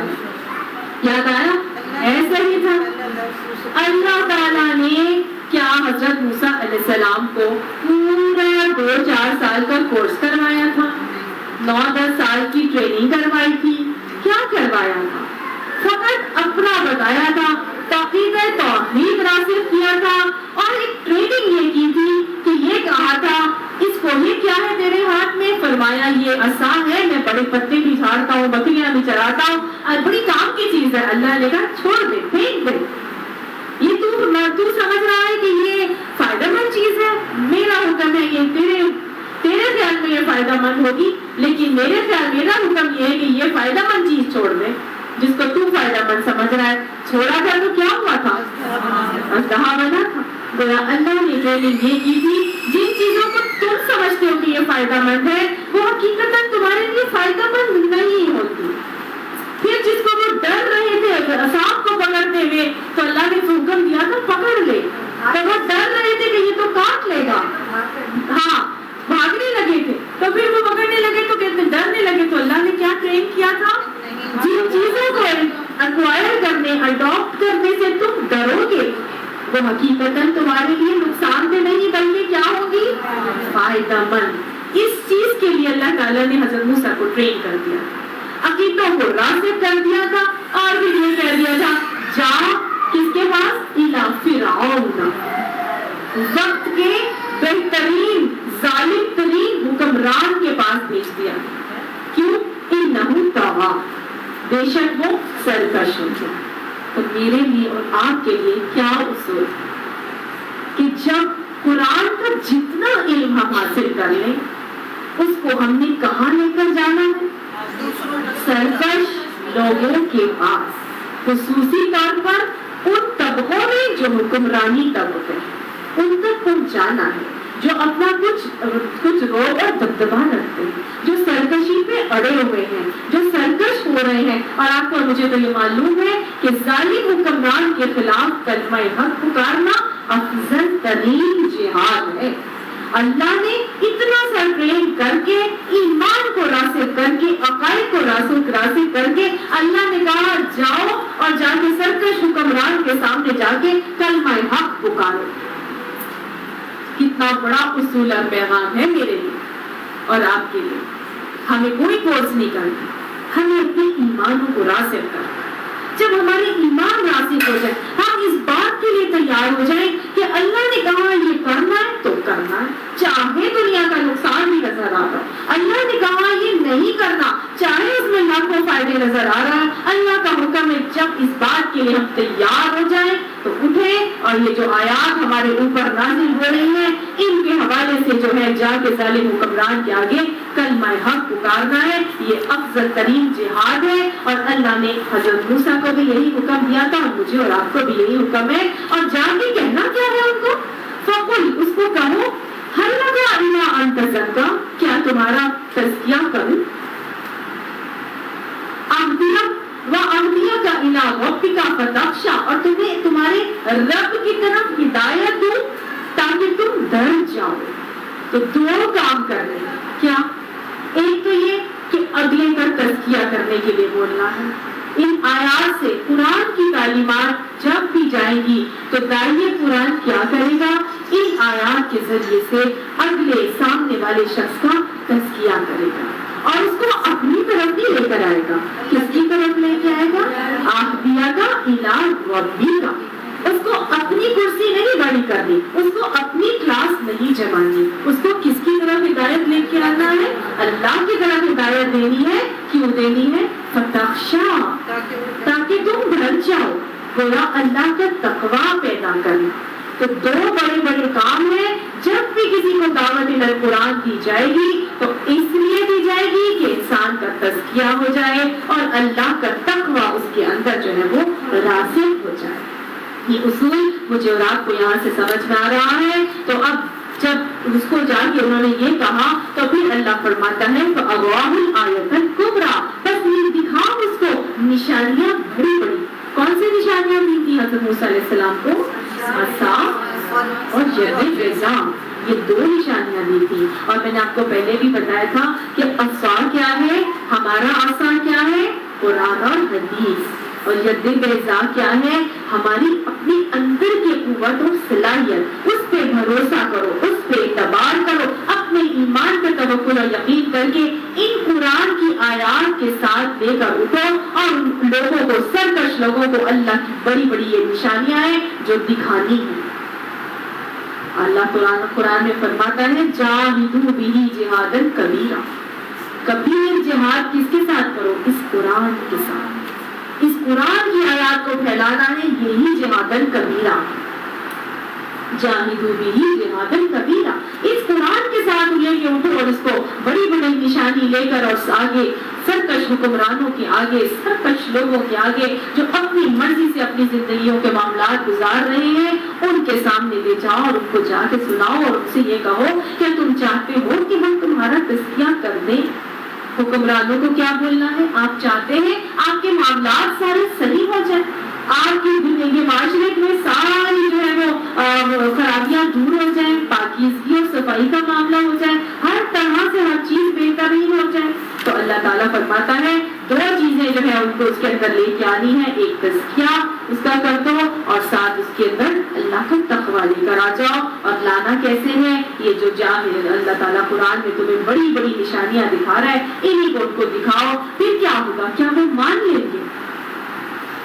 یاد آیا؟ ایسا ہی تھا۔ اللہ تعالیٰ نے کیا حضرت موسیٰ علیہ السلام کو پورا 2-4 سال کا کورس کروایا تھا، 9-10 سال کی ٹریننگ کروائی تھی؟ کیا کروایا تھا؟ فقط اپنا بتایا تھا، عقیدہ توحید راسخ کیا تھا، اور ایک ٹریننگ یہ کی تھی کہ یہ کہا تھا اس کو یہ کیا ہے تیرے ہاتھ میں؟ فرمایا یہ عصا ہے، میں بڑے پتے بھی جھاڑتا ہوں، بکریاں بھی چراتا ہوں، اور بڑی کام کی چیز ہے۔ اللہ نے کہا چھوڑ دے، پھینک دے، یہ تو سمجھ رہا ہے کہ یہ فائدہ مند چیز ہے، میرا حکم ہے یہ تیرے خیال میں یہ فائدہ مند ہوگی، لیکن میرا حکم یہ ہے کہ یہ فائدہ مند چیز چھوڑ دے جس کو تو فائدہ مند سمجھ رہا ہے۔ چھوڑا تھا تو کیا ہوا تھا؟ اژدہا بنا تھا۔ گویا اللہ نے ٹریننگ یہ کی تھی، جن چیزوں کو تم سمجھتے ہو کہ یہ فائدہ مند ہے وہ حقیقتاً تمہارے لیے فائدہ مند نہیں ہوتی۔ پھر جس کو وہ ڈر رہے تھے سانپ کو پکڑتے ہوئے، تو اللہ نے حکم دیا تھا پکڑ لے، تو وہ ڈر رہے تھے کہ یہ تو کاٹ لے گا، ہاں بھاگنے لگے تھے، تو پھر وہ پکڑنے لگے تو کہتے ڈرنے لگے، تو اللہ نے کیا ٹرین کیا تھا؟ جن چیزوں کو ایکوائر کرنے، اڈاپٹ کرنے سے تم ڈرو گے وہ حقیقتاً تمہارے لیے نقصان دہ نہیں بلکہ کیا ہوگی؟ فائدہ مند۔ اس چیز کے لیے اللہ تعالیٰ نے حضرت موسیٰ کو ٹرین کر دیا، عقیدوں کو راسخ کر دیا تھا، اور پھر یہ کہہ دیا تھا جا کس کے پاس؟ الی فرعون، وقت کے بہترین ظالم ترین حکمران کے پاس بھیج دیا۔ کیوں؟ انہ طغیٰ، بے شک وہ سرکش ہو گیا۔ تو میرے لیے اور آپ کے لیے کیا اصول کہ جب قرآن کا جتنا علم ہم حاصل کر لیں اس کو ہم نے کہاں لے کر جانا ہے؟ سرکش لوگوں کے پاس، خصوصی طور پر ان طبقوں میں جو حکمرانی طبقے ہیں ان تک پہنچانا ہے، جو اپنا کچھ روب اور دبدبا رکھتے ہیں، جو سرکشی پہ اڑے ہوئے ہیں، جو سرکش ہو رہے ہیں. اور آپ کو مجھے تو یہ معلوم ہے کہ ظالم حکمران کے خلاف کلمہ حق پکارنا افضل ترین جہاد ہے. اللہ نے اتنا سا ٹرین کر کے، ایمان کو راسخ کر کے، عقائد کو راسخ کر کے اللہ نے کہا جاؤ اور جا کے سرکش حکمران کے سامنے جا کے کلمہ حق پکارو. کتنا بڑا اصول اور پیغام ہے میرے لیے اور آپ کے لیے. ہمیں کوئی کورس نہیں کرنا، ہمیں اپنے ایمانوں کو راسخ کرنا. جب ہمارے ایمان راسخ ہو جائے، ہم اس بات کے لیے تیار ہو جائیں کہ اللہ نے کہا یہ کرنا ہے تو کرنا ہے، چاہے دنیا کا نقصان بھی نظر آ رہا ہے. اللہ نے کہا یہ نہیں کرنا، چاہے اس میں لاکھوں فائدے نظر آ رہا ہے. اللہ کا حکم ہے. جب اس بات کے لیے ہم تیار ہو جائیں تو اٹھیں اور یہ جو آیات ہمارے اوپر نازل ہو رہی ہیں ان کے حوالے سے جو ہے جا کے ظالم حکمران کے آگے کلمہ حق پکارنا ہے. یہ افضل ترین جہاد ہے. اور اللہ نے حضرت موسیٰ کو بھی یہی حکم دیا تھا اور مجھے اور آپ کو بھی یہی حکم ہے. اور جا کے کہنا کیا ہے ان کو؟ فقل، اس کو کہو ہل لک الی ان تزکا، کیا تمہارا تزکیہ کروں، اہدیک الی ربک فتخشی، اور تمہیں تمہارے رب کی طرف ہدایت دوں تاکہ تم ڈر جاؤ. تو دو کام کر رہے ہیں. کیا؟ ایک تو یہ کہ اگلے کا تزکیہ کرنے کے لیے بولنا ہے. ان آیات سے قرآن کی تعلیمات جب بھی جائیں گی تو داعیہ قرآن کیا کرے گا؟ ان آیات کے ذریعے سے اگلے سامنے والے شخص کا تزکیہ کرے گا اور اس کو اپنی طرف بھی لے کر آئے گا. کس کی طرف لے کے آئے گا؟ اہدیک الی ربک. اس کو اپنی کرسی نہیں بڑی کرنی، اس کو اپنی کلاس نہیں جمانی، اس کو کس کی طرف ہدایت لے کے آنا ہے؟ اللہ کی طرف ہدایت دینی ہے. کیوں دینی ہے؟ فتخشی، تاکہ تم ڈر جاؤ. گویا اللہ کا تقویٰ پیدا کرنا. تو دو بڑے بڑے کام ہیں. جب بھی کسی کو دعوت قرآن دی جائے گی تو اس لیے دی جائے گی کہ انسان کا تزکیہ ہو جائے اور اللہ کا تقویٰ اس کے اندر جو ہے وہ راسخ ہو جائے. یہ اصول مجھے اور آپ کو یہاں سے سمجھ میں آ رہا ہے. تو اب جب اس کو جا کے انہوں نے یہ کہا تو پھر اللہ فرماتا ہے فَأَرَاهُ الْآيَةَ الْكُبْرَى، بس یہ دکھاؤ اس کو نشانیاں بڑی بڑی. کون سی نشانیاں دی تھی حضرت موسیٰ علیہ السلام کو؟ عصا اور ید بیضا، یہ دو نشانیاں دی تھی. اور میں نے آپ کو پہلے بھی بتایا تھا کہ عصا کیا ہے، ہمارا عصا کیا ہے، قرآن اور حدیث. اور ید بیضا کیا ہے، ہماری اپنی اندر کی قوت اور صلاحیت. اس پہ بھروسہ کرو، اس پہ اعتبار کرو، اپنے ایمان پہ توکل اور یقین کر کے ان قرآن کی آیات کے ساتھ لے کر اٹھو. اور لوگوں کو، سرکش لوگوں کو اللہ کی بڑی بڑی یہ نشانیاں ہیں جو دکھانی ہیں. اللہ قرآن میں فرماتا ہے جاہدوا بہ جہادا کبیرا. کبیر جہاد کس کے ساتھ کرو؟ اس قرآن کے ساتھ. اس قرآن کی آیات کو پھیلانا ہے، یہی جہادن کبیرہ. جاہدوا بہ جہادن کبیرہ. اس قرآن کے ساتھ لے کے اٹھو اور اس کو بڑی بڑی نشانی لے کر اور آگے سرکش حکمرانوں کے آگے، سرکش لوگوں کے آگے جو اپنی مرضی سے اپنی زندگیوں کے معاملات گزار رہے ہیں ان کے سامنے لے جاؤ اور ان کو جا کے سناؤ اور ان سے یہ کہو کہ تم چاہتے ہو کہ ہم تمہارا تزکیہ کر دیں. حکمرانوں کو کیا بولنا ہے؟ آپ چاہتے ہیں آپ کے معاملات سارے صحیح ہو جائیں، آپ کی زندگی معاشرے میں ساری جو ہے وہ خرابیاں دور ہو جائیں، پاکیزگی اور صفائی کا معاملہ ہو جائے، ہر طرح سے ہر چیز بہترین ہو جائے. تو اللہ تعالیٰ فرماتا ہے دو چیزیں جو ہے ان کو اس کے اندر لے کے آنی ہے. ایک تزکیہ اس کا کر دو اور ساتھ اس کے اندر اللہ کا تقویٰ لے کر آ جاؤ. اور لانا کیسے ہے؟ یہ جو اللہ تعالیٰ قرآن میں تمہیں بڑی بڑی نشانیاں دکھا رہا ہے انہی کو ان کو دکھاؤ. پھر کیا ہوگا؟ کیا وہ مان لیں گے؟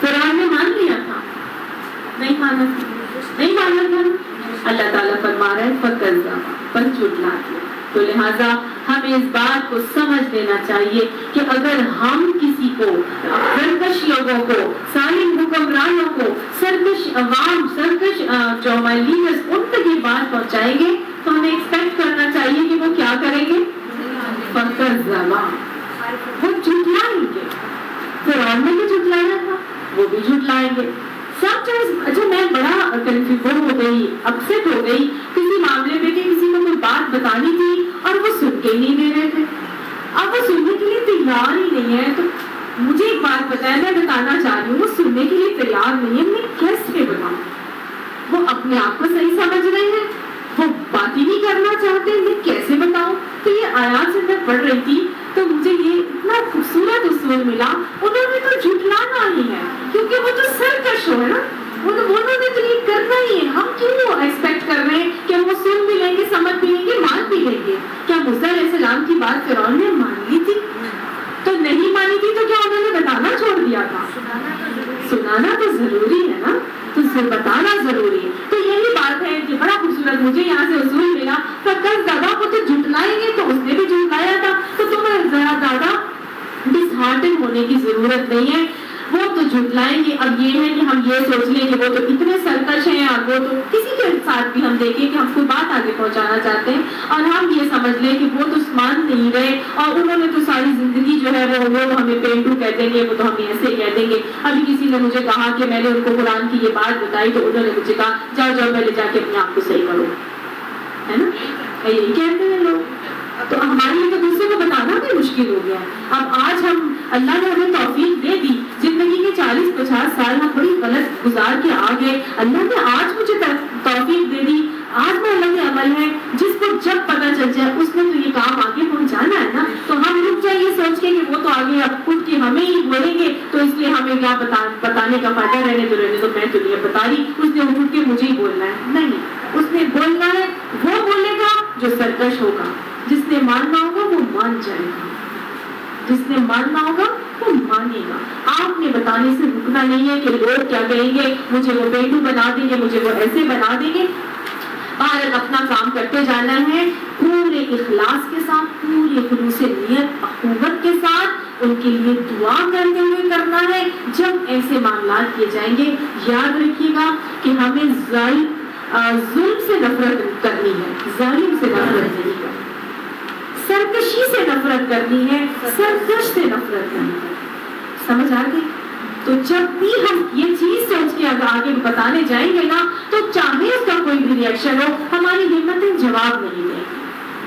قرآن نے مان لیا تھا؟ نہیں مانا تھا. اللہ تعالیٰ فرما رہا ہے فَكَذَّبَ، پر جھٹلا دیا. تو لہٰذا ہمیں اس بات کو سمجھ لینا چاہیے کہ اگر ہم کسی کو، سرکش لوگوں کو، ظالم حکمرانوں کو، سرکش عوام، سرکش جو ہمارے لیڈرز ان تک یہ بات پہنچائیں گے تو ہمیں ایکسپیکٹ کرنا چاہیے کہ وہ کیا کریں گے؟ فَكَذَّبَ، وہ جھٹلائیں گے. فرعون نے بھی جھٹلایا تھا، وہ بھی جھٹلائیں گے. سب اچھا میں بڑا کنفیوز ہو گئی، اپسیٹ ہو گئی کسی معاملے پہ کہ کسی کو کوئی بات بتانی تھی اور وہ سن کے نہیں دے رہے تھے، اب وہ سننے کے لیے تیار ہی نہیں ہے. تو مجھے ایک بات بتایا، میں بتانا چاہ رہی ہوں، وہ سننے کے لیے تیار نہیں ہے، میں کیسے بتاؤں؟ وہ اپنے آپ کو صحیح سمجھ رہے ہیں، وہ بات ہی نہیں کرنا چاہتے، میں کیسے بتاؤں؟ تو یہ آیات سے میں پڑھ رہی تھی تو مجھے یہ اتنا خوبصورت اصول ملا، انہوں نے تو جھٹلانا ہی ہے کیونکہ وہ تو سرکش ہے نا، انہوں نے تو یہ کرنا ہی ہے. ہم کیوں ایکسپیکٹ کر رہے ہیں کہ وہ سن بھی لیں گے، سمجھ بھی لیں گے، مان بھی لیں گے؟ کیا موسیٰ علیہ السلام کی بات فرعون نے مان لی تھی؟ تو نہیں مانی تھی تو کیا انہوں نے بتانا چھوڑ دیا تھا؟ سنانا تو ضروری ہے نا، تو بتانا ضروری ہے. تو یہی بات ہے کہ بڑا خوبصورت مجھے یہاں سے اصول ملا. فقط زیادہ کو تو جھٹلائیں گے تو اس نے بھی جھٹلایا تھا، تو تمہیں ذرا زیادہ ڈس ہارٹن ہونے کی ضرورت نہیں ہے، وہ تو جھٹلائیں گے. اب یہ ہے کہ ہم یہ سوچ لیں کہ وہ تو اتنے سرکش ہیں، اور وہ تو کسی کے ساتھ بھی ہم دیکھیں کہ ہم کوئی بات آگے پہنچانا چاہتے ہیں اور ہم یہ سمجھ لیں کہ وہ تو مان نہیں رہے اور انہوں نے تو ساری زندگی جو ہے وہ ہمیں پینٹو کہہ دیں گے، وہ تو ہمیں ایسے کہہ دیں گے. ابھی کسی نے مجھے کہا کہ میں نے ان کو قرآن کی یہ بات بتائی تو انہوں نے مجھے کہا جاؤ جاؤ پہلے جا کے اپنے آپ کو صحیح کرو، ہے نا، یہی کہتے ہیں لوگ. تو ہمارے لیے تو دوسرے کو بتانا بھی مشکل ہو گیا. اب آج ہم اللہ نے ہمیں توفیق دے دی، زندگی کے 40-50 سال ہم بڑی غلط گزار کے آ گئے، اللہ نے آج مجھے توفیق دے دی، آج میں اللہ کے عمل ہے جس کو جب پتہ چل جائے اس نے تو یہ کام آگے پہنچانا ہے نا، تو ہم رک جائیں یہ سوچ کے کہ وہ تو آگے اب خود کے ہمیں ہی بولیں گے تو اس لیے ہمیں کیا بتانے کا فائدہ، رہنے تو میں تو نہیں بتا رہی، اس نے اٹھ کے مجھے ہی بولنا ہے. نہیں، اس نے بولنا ہے، وہ بولے گا جو سرکش ہوگا، جس نے ماننا ہوگا وہ مان جائے گا، جس نے ماننا ہوگا وہ مانے گا. آپ نے بتانے سے رکنا نہیں ہے کہ لوگ کیا کہیں گے، مجھے وہ پینٹو بنا دیں گے، مجھے وہ ایسے بنا دیں گے. بھارت اپنا کام کرتے جانا ہے پورے اخلاص کے ساتھ، پورے خلوص نیت اخوت کے ساتھ، ان کے لیے دعا کرتے ہوئے کرنا ہے. جب ایسے معاملات کیے جائیں گے یاد رکھیے گا کہ ہمیں ظلم سے نفرت کرنی ہے، ظالم سے نفرت نہیں کرنی، سرکشی سے نفرت کرنی ہے، سرکش سے نفرت کرنی ہے. سمجھ آ گئی؟ تو جب بھی ہم یہ چیز سوچ کے آگے بتانے جائیں گے نا تو چاہے اس کا کوئی بھی ریئیکشن ہو، ہماری ہمتیں جواب نہیں دیں گی،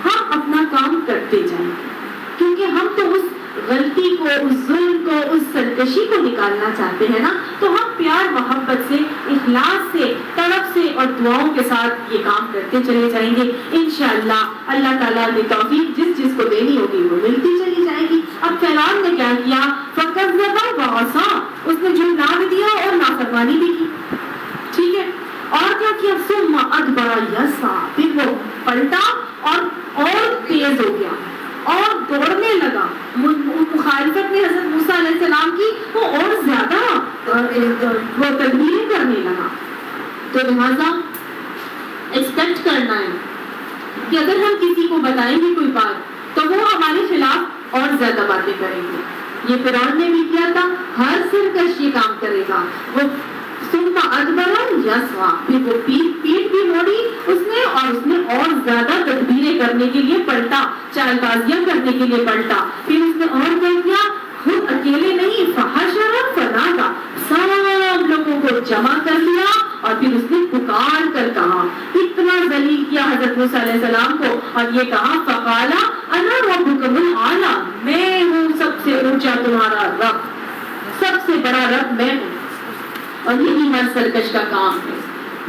ہم اپنا کام کرتے جائیں گے کیونکہ ہم تو اس غلطی کو، اس ظلم کو، اس سرکشی کو نکالنا چاہتے ہیں نا. تو ہم پیار محبت سے، اخلاص سے، طلب سے اور دعاؤں کے ساتھ یہ کام کرتے چلے جائیں گے. انشاءاللہ اللہ تعالیٰ نے توفیق جس کو دینی ہوگی وہ ملتی چلی جائے گی. اب فرعون نے کیا کیا؟ فَكَذَّبَ وَعَصَىٰ، اس نے جھٹلا بھی دیا اور نافرمانی بھی کی. ٹھیک ہے، اور کیا کیا؟ ثُمَّ أَدْبَرَ يَسْعَىٰ، پھر وہ پلٹا اور تیز ہو گیا اور دوڑنے لگا. مخالفت میں حضرت موسیٰ علیہ السلام کی وہ اور زیادہ وہ تدبیریں کرنے لگا. تو لہٰذا ایکسپیکٹ کرنا ہے کہ اگر ہم کسی کو بتائیں گے کوئی بات تو وہ ہمارے خلاف اور زیادہ باتیں کریں گے. یہ فرعون نے بھی کیا تھا، ہر سرکش یہ کام کرے گا. وہ ثم ادبر یسعیٰ، پھر وہ پیٹ بھی موڑی اس نے اور زیادہ تدبیریں کرنے کے لیے پلٹا، چال بازیاں کرنے کے لیے پلٹا. پھر اس نے اور کیا کیا؟ خود اکیلے نہیں، فحشر فنادیٰ، سب لوگوں کو جمع کر لیا اور پھر اس نے پکار کر کہا، اتنا ذلیل کیا حضرت موسیٰ علیہ السلام کو اور یہ کہا فقال انا ربکم الاعلیٰ، میں ہوں سب سے اونچا تمہارا رب، سب سے بڑا رب میں ہوں. اور یہی ہر سرکش کا کام ہے.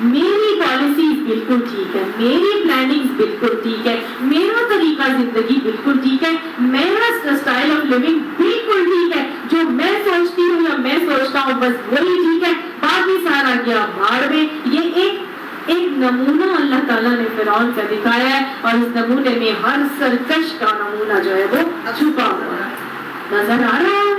میری پالیسیز بالکل ٹھیک ہے، میری پلاننگ بالکل ٹھیک ہے، میرا طریقہ زندگی بالکل ٹھیک ہے، میرا اسٹائل آف لیونگ بالکل ٹھیک ہے، جو میں سوچتی ہوں یا میں سوچتا ہوں بس وہی ٹھیک ہے، باقی سارا گیا بھاڑ میں. یہ ایک نمونہ اللہ تعالیٰ نے فرعون کا دکھایا ہے اور اس نمونے میں ہر سرکش کا نمونہ جو ہے وہ چھپا ہوا ہے. نظر آ رہا ہے؟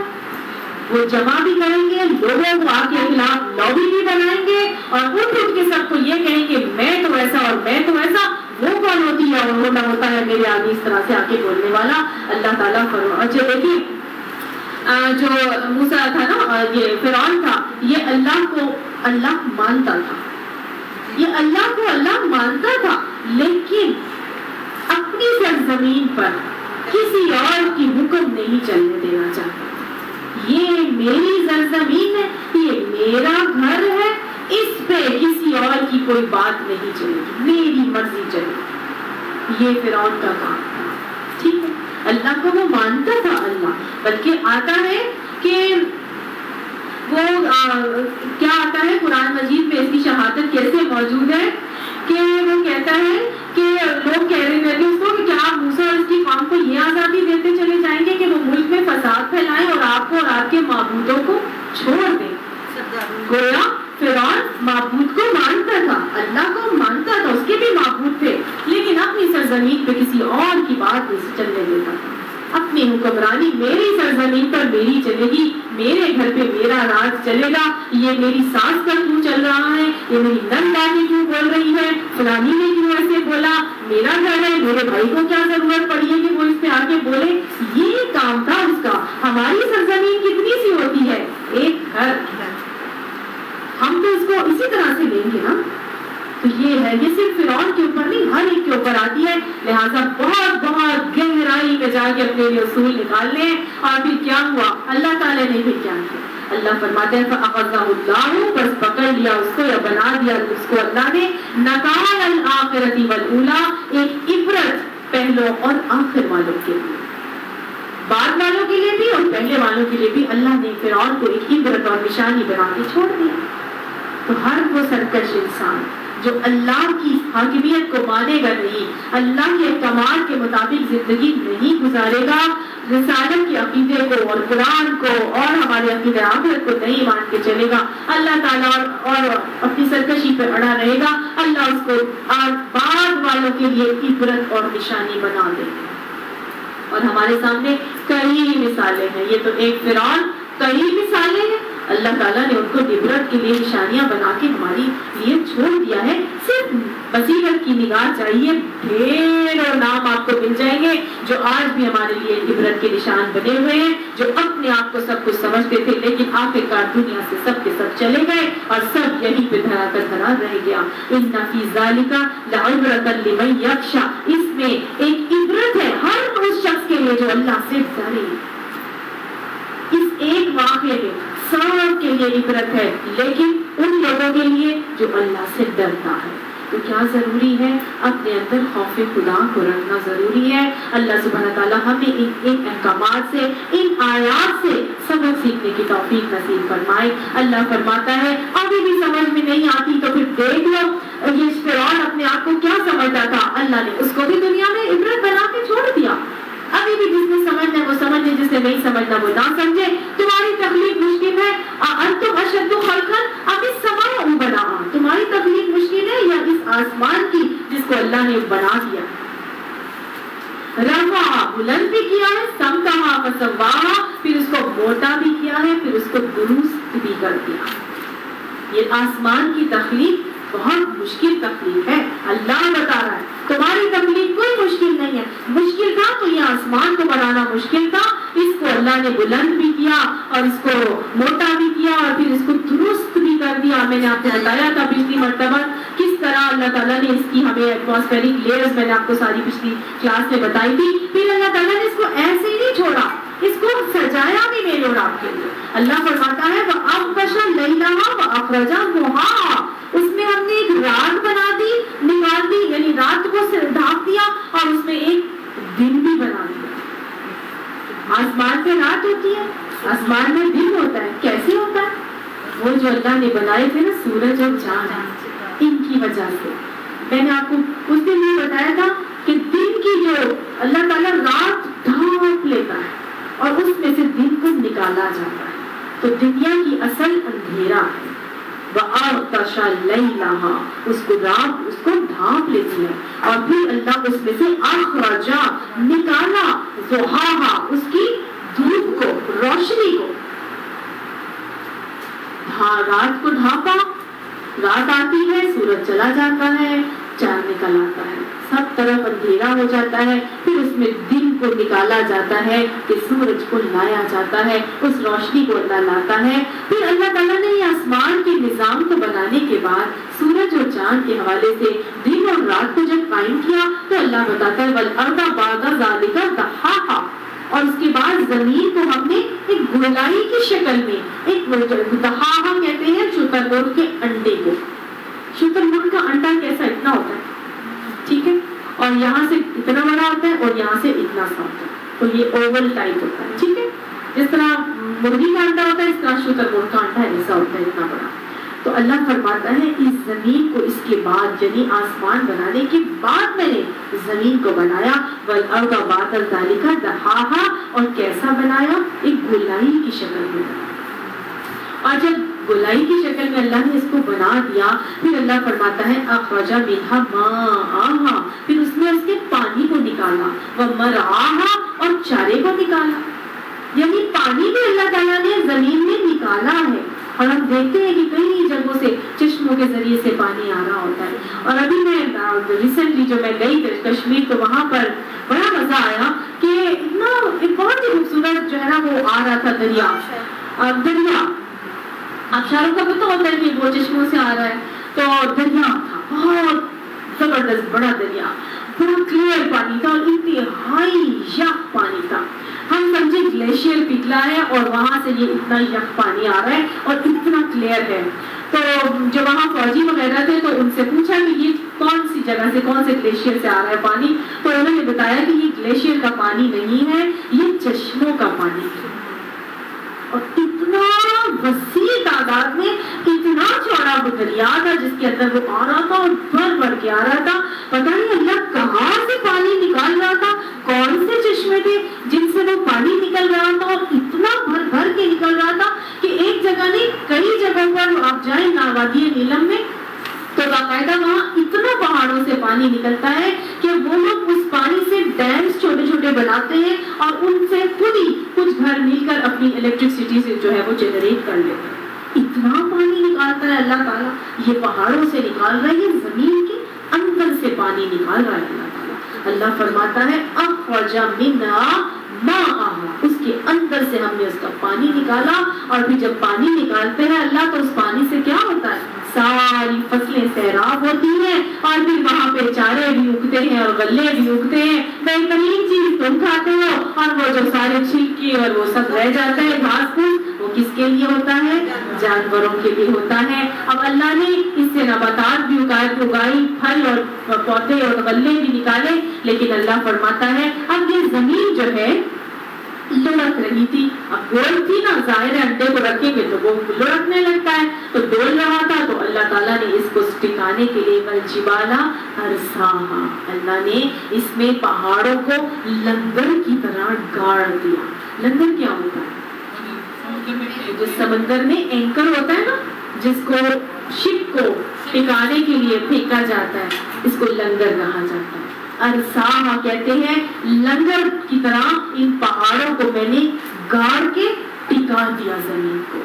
وہ جمع بھی کریں گے، لوگوں کو آپ کے خلاف لابی بھی بنائیں گے اور اٹھ کے سب کو یہ کہیں گے میں تو ایسا اور میں تو ایسا. وہ کون ہوتی ہے؟ وہ نہ ہوتا ہے میرے آگے اس طرح سے آ کے بولنے والا. اللہ تعالیٰ فرما. اچھا دیکھیے جو موسیٰ تھا نا، یہ فرعون تھا، یہ اللہ کو اللہ مانتا تھا، یہ اللہ کو اللہ مانتا تھا، لیکن اپنی سرزمین پر کسی اور کی حکم نہیں چلنے دینا چاہتا. یہ میری سرزمین ہے، یہ میرا گھر ہے کوئی بات نہیں چلے گی، میری مرضی چلے گی۔ یہ فرعون کا کام تھا، ٹھیک ہے، اللہ کو وہ مانتا تھا اللہ، بلکہ آتا ہے کہ وہ کیا آتا ہے قرآن مجید میں اس کی شہادت کیسے موجود ہے کہ وہ کہتا ہے کہ لوگ کہہ رہے تھے اس کو کہ کیا آپ موسیٰ اور اس کی قوم کو یہ آزادی دیتے چلے جائیں گے کہ وہ ملک میں فساد پھیلائیں اور آپ کو اور آپ کے معبودوں کو چھوڑ دیں۔ گویا فرعون معبود کو مانتا تھا، اللہ کو مانتا تھا، اس کے بھی معبود تھے، لیکن اپنی سرزمین پہ کسی اور کی بات نہیں چلنے دیتا تھا۔ اپنی حکمرانی میری سرزمین پر میری چلے گی، میرے گھر پہ میرا راج چلے گا، یہ میری ساس کا کیوں چل رہا ہے، یہ میری نند آگے کیوں بول رہی ہے، فلانی نے کیوں ایسے بولا، میرا گھر ہے، میرے بھائی کو کیا ضرورت پڑی ہے کہ وہ اس پہ آگے بولے۔ یہ کام تھا اس کا۔ ہماری سرزمین کتنی سی ہوتی ہے، ایک گھر، ہم تو اس کو اسی طرح سے لیں گے نا۔ تو یہ ہے، یہ صرف فرعون کے اوپر نہیں، ہر ایک کے اوپر آتی ہے، لہٰذا بہت بہت گہرائی میں جا کے اپنے لیے اصول نکال لیں۔ اور پھر کیا ہوا، اللہ تعالیٰ نے پھر کیا کیا، اللہ فرماتے ہیں فَأَخَذَهُ اللَّهُ، بس پکڑ لیا اس کو یا بنا دیا اس کو اللہ نے، نَكَالَ الْآخِرَةِ وَالْأُولَىٰ، ایک عبرت پہلوں اور آخر والوں کے لیے، بعد والوں کے لیے بھی اور پہلے والوں کے لیے بھی اللہ نے فرعون کو ایک عبرت اور نشانی بنا کے چھوڑ دیا۔ تو ہر وہ سرکش انسان جو اللہ کی حاکمیت کو مانے گا نہیں، اللہ کے کمال کے مطابق زندگی نہیں گزارے گا، رسالت کے عقیدے کو اور قرآن کو اور ہمارے عقیدہ آخرت کو نہیں مان کے چلے گا، اللہ تعالیٰ اور اپنی سرکشی پر اڑا رہے گا، اللہ اس کو بعد والوں کے لیے عبرت اور نشانی بنا دے گا۔ اور ہمارے سامنے کئی مثالیں ہیں، یہ تو ایک فرعون، کئی مثالیں ہیں، اللہ تعالیٰ نے ان کو عبرت کے لیے نشانیاں بنا کے ہماری لیے چھوڑ دیا ہے۔ صرف بصیرت کی نگاہ چاہیے، ڈھیروں نام آپ کو مل جائیں گے جو آج بھی ہمارے لیے عبرت کے نشان بنے ہوئے ہیں، جو اپنے آپ کو سب کچھ سمجھتے تھے لیکن آخرکار دنیا سے سب کے سب چلے گئے اور سب یہیں پہ دھرا کر دھرا رہ گیا۔ ان فی ذالک لعبرۃ لمن یخشی، اس میں ایک عبرت ہے ہر اس شخص کے لیے جو اللہ سے ڈرے۔ اس ایک واقعے میں سب کے لیے عبرت ہے، لیکن ان لوگوں کے لیے جو اللہ سے ڈرتا ہے۔ تو کیا ضروری ہے، اپنے اندر خوف خدا کو رکھنا ضروری ہے۔ اللہ سبحانہ تعالیٰ ہمیں ان احکامات سے، ان آیات سے سبق سیکھنے کی توفیق نصیب فرمائے۔ اللہ فرماتا ہے ابھی بھی سمجھ میں نہیں آتی تو پھر دیکھ لو یہ فرعون اپنے آپ کو کیا سمجھتا تھا، اللہ نے اس کو بھی دنیا میں عبرت بنا کے چھوڑ دیا۔ ابھی بھی جس نے سمجھنا وہ سمجھے، جس نے نہیں سمجھنا وہ نہ سمجھے۔ تمہاری تخلیق مشکل ہے، انتم اشد خلقا ام السماء بناها، تمہاری تخلیق مشکل ہے یا اس آسمان کی جس کو اللہ نے بنا دیا۔ رفع، بلند بھی کیا ہے، سمکها فسواها، پھر اس کو موٹا بھی کیا ہے، پھر اس کو درست بھی کر دیا۔ یہ آسمان کی تخلیق بہت مشکل تخلیق ہے، اللہ بتا رہا ہے تمہاری تخلیق کوئی مشکل نہیں ہے، مشکل تھا تو یہ آسمان کو بنانا مشکل تھا، اس کو اللہ نے بلند بھی کیا اور اس کو موٹا بھی کیا اور پھر اس کو درست بھی کر دیا۔ میں نے آپ کو بتایا تھا پچھلی مرتبہ کس طرح اللہ تعالیٰ نے اس کی ہمیں ایٹماسفیرک لیئرز، میں نے آپ کو ساری پچھلی کلاس میں بتائی تھی۔ پھر اللہ تعالیٰ نے اس کو ایسے ہی نہیں چھوڑا، اس کو سجایا بھی میرے اور آپ کے لیے۔ اللہ فرماتا ہے وَأَغْطَشَ لَيْلَهَا وَأَخْرَجَ ضُحَاهَا، اس میں ہم نے ایک رات بنا دی، نکال دی، یعنی رات کو ڈھانپ دیا اور اس میں ایک دن بھی بنا دیا۔ آسمان پہ رات ہوتی ہے، آسمان میں دن ہوتا ہے، کیسے ہوتا ہے؟ وہ جو اللہ نے بنائے تھے نا سورج اور چاند، ان کی وجہ سے۔ میں نے آپ کو اس دن یہ بتایا تھا کہ دن کی جو اللہ تعالیٰ رات ڈھانپ لیتا ہے اور اس میں سے دن کو نکالا جاتا ہے، تو دنیا کی اصل اندھیرا ہے۔ وَأَغْطَشَ لَيْلَهَا، اس کو رات اس کو ڈھانپ لیتی ہے اور پھر اللہ اس میں سے اخرج، نکالا، ضحاها، اس کی دھوپ کو، روشنی کو، رات کو ڈھانپا، رات آتی ہے، سورج چلا جاتا ہے، چاند نکل آتا ہے، سب طرف اندھیرا ہو جاتا ہے، پھر اس میں دن کو نکالا جاتا ہے کہ سورج کو لایا جاتا ہے، اس روشنی کو اللہ لاتا ہے۔ پھر اللہ تعالیٰ نے یہ آسمان کے نظام کو بنانے کے بعد سورج اور چاند کے حوالے سے دن اور رات کو جب قائم کیا تو اللہ بتاتا ہے وَالْأَرْضَ بَعْدَ ذَلِكَ دَحَاهَا، اور اس کے بعد زمین کو ہم نے ایک گولائی کی شکل میں، ایک دہاہا کہتے ہیں شتر مرغ کے انڈے کو، شتر مرغ کا کانٹا کیسا اتنا ہوتا ہے، ٹھیک ہے، اور یہاں سے اتنا بڑا ہوتا ہے اور یہاں سے اتنا سا ہوتا ہے، تو یہ اوول ٹائپ ہوتا ہے، ٹھیک ہے، جس طرح مرغی کا انڈا ہوتا ہے اس طرح شتر مرغ کا انڈا ایسا ہوتا ہے اتنا بڑا. تو اللہ فرماتا ہے اس زمین کو اس کے بعد یعنی آسمان بنانے کے بعد میں نے زمین کو بنایا، والارض بعد ذلک دحاہا، اور کیسا بنایا، ایک گولائی کی شکل میں بنایا. اور جب گولائی کی شکل میں اللہ نے اس کو بنا دیا، پھر اللہ فرماتا ہے اخرج منہا ماءہا، پھر اس نے اس کے پانی کو نکالا، ومرعاہا، اور چارے کو نکالا. یعنی پانی بھی اللہ تعالیٰ نے زمین میں نکالا ہے. اور ہم دیکھتے ہیں کہ کئی جگہوں سے چشموں کے ذریعے سے پانی آ رہا ہوتا ہے. اور ابھی میں ریسنٹلی جو میں گئی کشمیر، تو وہاں پر بڑا مزہ آیا کہ اتنا بہت ہی خوبصورت جو ہے نا وہ آ رہا تھا دریا. اب شاہ رخ کا پتہ ہوتا ہے کہ وہ چشموں سے آ رہا ہے، تو دریا تھا بہت زبردست بڑا دریا، بڑا کلیئر پانی تھا اور انتہائی یخ پانی تھا. ہم سمجھے گلیشیئر پگھلا ہے اور وہاں سے یہ اتنا یخ پانی آ رہا ہے اور اتنا کلیئر ہے. تو جو وہاں فوجی وغیرہ تھے تو ان سے پوچھا کہ یہ کون سی جگہ سے، کون سے گلیشیئر سے آ رہا ہے پانی، تو انہوں نے بتایا کہ یہ گلیشیئر کا پانی نہیں ہے، یہ چشموں کا پانی ہے. اور اتنا وسیع تعداد میں اتنا چوڑا وہ دریا تھا جس کے اندر وہ آ رہا تھا اور بھر بھر کے آ رہا تھا. پتہ نہیں اللہ کہاں سے پانی نکال رہا تھا، کون سے چشمے تھے جن سے وہ پانی نکل رہا تھا، اور اتنا بھر بھر کے نکل رہا تھا کہ ایک جگہ نہیں کئی جگہوں پر آپ جائیں وادی نیلم میں تو باقاعدہ وہاں اتنا پہاڑوں سے پانی نکلتا ہے کہ وہ لوگ اس پانی سے ڈیمز چھوٹے چھوٹے بناتے ہیں اور ان سے خود ہی کچھ گھر مل کر اپنی الیکٹرسٹی سے جو ہے وہ جنریٹ کر لیتے ہیں. اتنا پانی نکالتا ہے اللہ تعالیٰ، یہ پہاڑوں سے نکال رہا ہے، یہ زمین کے اندر سے پانی نکال رہا ہے اللہ تعالیٰ. اللہ فرماتا ہے اخرج منہا ماءہا، اس کے اندر سے ہم نے اس کا پانی نکالا. اور پھر جب پانی نکالتے ہیں اللہ تو اس پانی سے کیا ہوتا ہے، ساری فصلیں سیراب ہوتی ہیں اور پھر وہاں پہ چارے بھی اگتے ہیں اور غلے بھی اگتے ہیں. بہترین چیز تم کھاتے ہو، اور وہ جو سارے چھلکے اور وہ سب رہ جاتا ہے گھاس پھوس، وہ کس کے لیے ہوتا ہے، جانوروں کے لیے ہوتا ہے. اب اللہ نے اس سے نباتات بھی اگائی، پھل اور پودے اور غلے بھی نکالے. لیکن اللہ فرماتا ہے اب یہ زمین جو ہے لڑک رہی تھی، اب گول تھی نا، ظاہر ہے انڈے کو رکھیں گے تو وہ لڑکنے لگتا ہے، تو ڈول رہا تھا. تو اللہ تعالیٰ نے اس کو ٹکانے کے لیے والجبالا ارساہا، اللہ نے اس میں پہاڑوں کو لنگر کی طرح گاڑ دیا. لنگر کیا ہوتا ہے، جو سمندر میں اینکر ہوتا ہے نا، جس کو شپ کو ٹکانے کے لیے پھینکا جاتا ہے، اس کو لنگر کہا جاتا ہے. ارساہا کہتے ہیں لنگر کی طرح ان پہاڑوں کو میں نے گاڑ کے ٹکا دیا زمین کو.